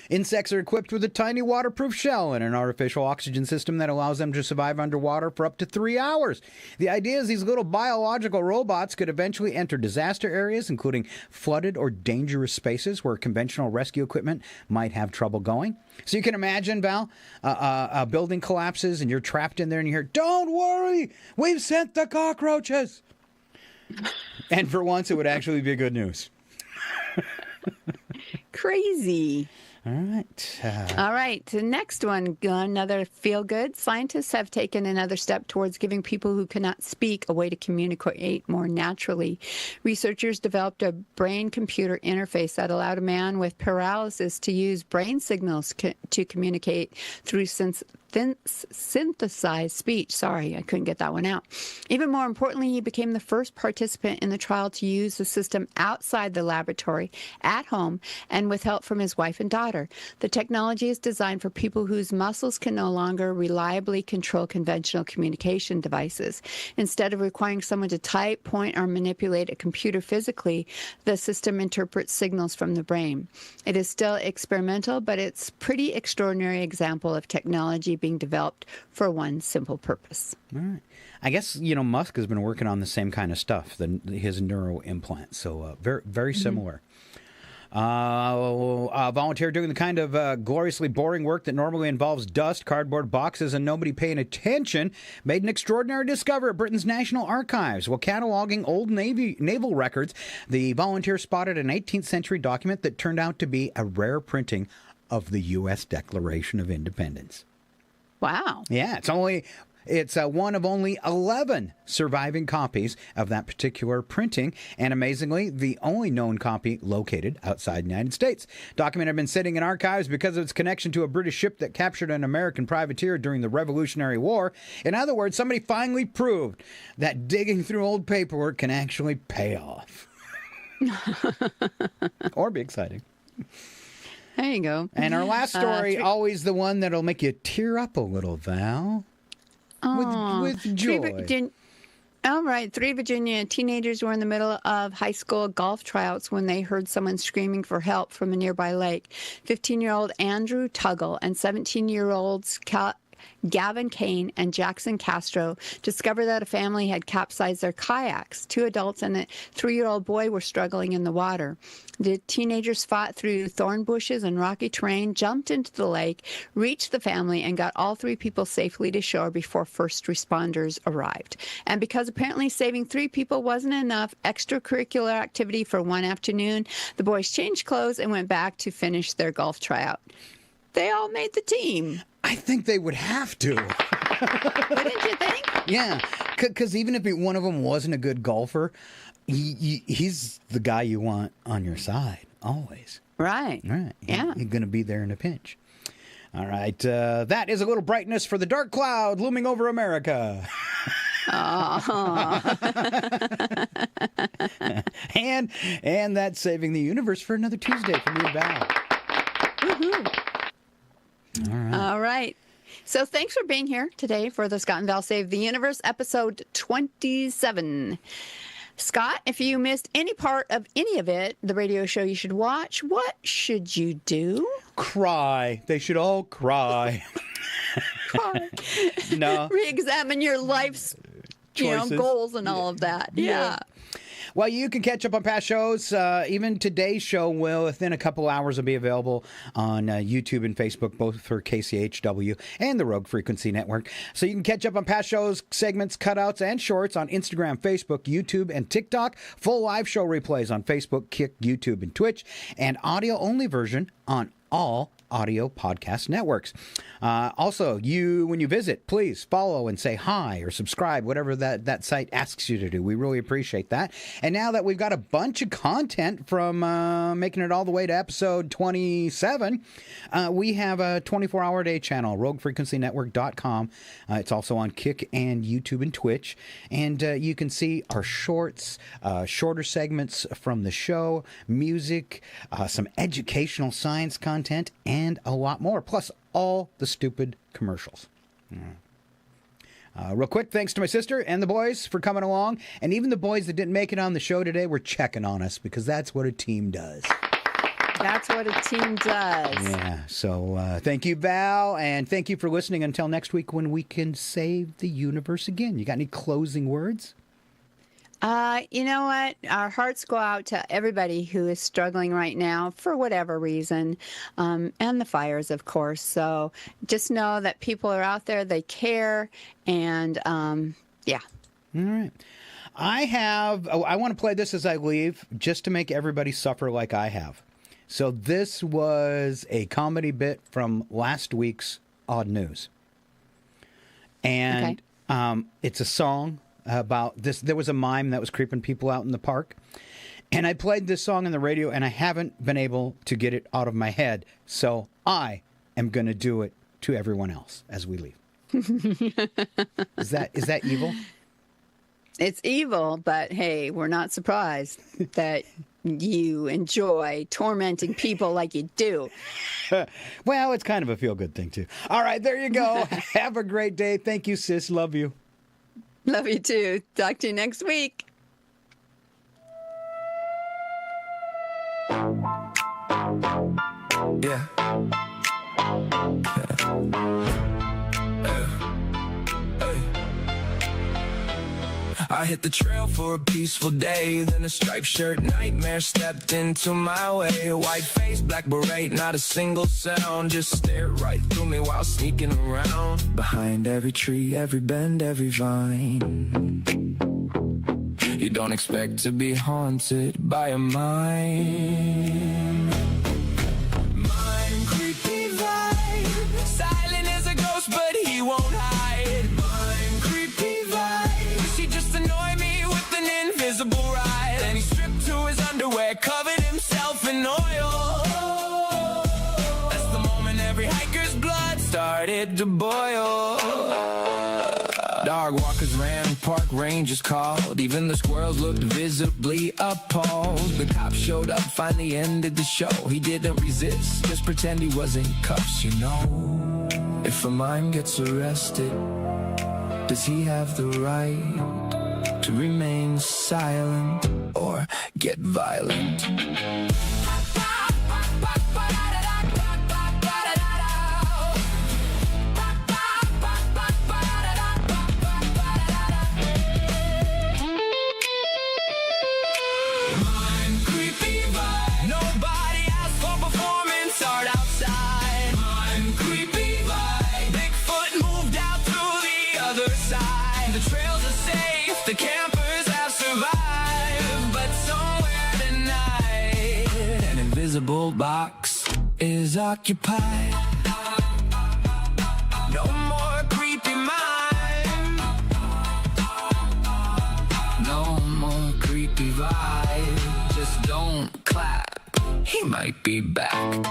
Insects are equipped with a tiny waterproof shell and an artificial oxygen system that allows them to survive underwater for up to 3 hours. The idea is these little biological robots could eventually enter disaster areas, including flooded or dangerous spaces where conventional rescue equipment might have trouble going. So you can imagine, Val, a building collapses and you're trapped in there and you hear, "Don't worry, we've sent the cockroaches." And for once, it would actually be good news. Crazy. All right. All right. The next one, another feel good. Scientists have taken another step towards giving people who cannot speak a way to communicate more naturally. Researchers developed a brain computer interface that allowed a man with paralysis to use brain signals to communicate through synthesized speech. Sorry, I couldn't get that one out. Even more importantly, he became the first participant in the trial to use the system outside the laboratory, at home, and with help from his wife and daughter. The technology is designed for people whose muscles can no longer reliably control conventional communication devices. Instead of requiring someone to type, point, or manipulate a computer physically, the system interprets signals from the brain. It is still experimental, but it's a pretty extraordinary example of technology being developed for one simple purpose. All right. I guess, Musk has been working on the same kind of stuff, his neuro implant. So very, very similar. A volunteer doing the kind of gloriously boring work that normally involves dust, cardboard boxes, and nobody paying attention made an extraordinary discovery at Britain's National Archives. While cataloging old naval records, the volunteer spotted an 18th century document that turned out to be a rare printing of the U.S. Declaration of Independence. Wow. Yeah, it's one of only 11 surviving copies of that particular printing, and amazingly, the only known copy located outside the United States. Document had been sitting in archives because of its connection to a British ship that captured an American privateer during the Revolutionary War. In other words, somebody finally proved that digging through old paperwork can actually pay off. Or be exciting. There you go. And our last story, always the one that'll make you tear up a little, Val. With joy. All right. 3 Virginia teenagers were in the middle of high school golf tryouts when they heard someone screaming for help from a nearby lake. 15-year-old Andrew Tuggle and 17-year-olds Gavin Kane and Jackson Castro discovered that a family had capsized their kayaks. 2 adults and a 3-year-old boy were struggling in the water. The teenagers fought through thorn bushes and rocky terrain, jumped into the lake, reached the family, and got all 3 people safely to shore before first responders arrived. And because apparently saving 3 people wasn't enough extracurricular activity for one afternoon, the boys changed clothes and went back to finish their golf tryout. They all made the team. I think they would have to. Wouldn't you think? Yeah, because even if one of them wasn't a good golfer, he's the guy you want on your side, always. Right. Right. Yeah. He's going to be there in a pinch. All right. That is a little brightness for the dark cloud looming over America. and that's saving the universe for another Tuesday from you, Val. Woohoo. All right. So thanks for being here today for the Scott and Val Save the Universe, episode 27. Scott, if you missed any part of any of it, the radio show you should watch, what should you do? Cry. They should all cry. Cry. No. Re-examine your life's goals and all of that. Yeah. Well, you can catch up on past shows. Even today's show will, within a couple hours, will be available on YouTube and Facebook, both for KCHW and the Rogue Frequency Network. So you can catch up on past shows, segments, cutouts, and shorts on Instagram, Facebook, YouTube, and TikTok. Full live show replays on Facebook, Kick, YouTube, and Twitch. And audio-only version on all audio podcast networks. Also, when you visit, please follow and say hi or subscribe, whatever that site asks you to do. We really appreciate that. And now that we've got a bunch of content from making it all the way to episode 27, we have a 24-hour-a-day channel, roguefrequencynetwork.com. It's also on Kick and YouTube and Twitch. And you can see our shorts, shorter segments from the show, music, some educational science content, and a lot more, plus all the stupid commercials. Real quick, thanks to my sister and the boys for coming along, and even the boys that didn't make it on the show today were checking on us, because that's what a team does. That's what a team does. Yeah, so thank you, Val, and thank you for listening. Until next week when we can save the universe again. You got any closing words? You know what? Our hearts go out to everybody who is struggling right now for whatever reason, and the fires, of course. So just know that people are out there, they care, and yeah. All right. I want to play this as I leave, just to make everybody suffer like I have. So this was a comedy bit from last week's Odd News. And it's a song about this. There was a mime that was creeping people out in the park. And I played this song on the radio, and I haven't been able to get it out of my head. So I am going to do it to everyone else as we leave. Is that evil? It's evil, but hey, we're not surprised that you enjoy tormenting people like you do. Well, it's kind of a feel-good thing, too. All right, there you go. Have a great day. Thank you, sis. Love you. Love you, too. Talk to you next week. Yeah. I hit the trail for a peaceful day, then a striped shirt nightmare stepped into my way. A white face, black beret, not a single sound, just stared right through me while sneaking around. Behind every tree, every bend, every vine, you don't expect to be haunted by a mime. Mime, creepy vibe, silent as a ghost, but he won't hide. Mime, creepy vibe, she just annoyed me with an invisible ride. Then he stripped to his underwear, covered himself in oil. That's the moment every hiker's blood started to boil. Dog walkers ran, park rangers called. Even the squirrels looked visibly appalled. The cops showed up, finally ended the show. He didn't resist, just pretend he was in cuffs, you know. If a mime gets arrested, does he have the right to remain silent or get violent? The campers have survived, but somewhere tonight an invisible box is occupied. No more creepy mime, no more creepy vibe. Just don't clap, he might be back.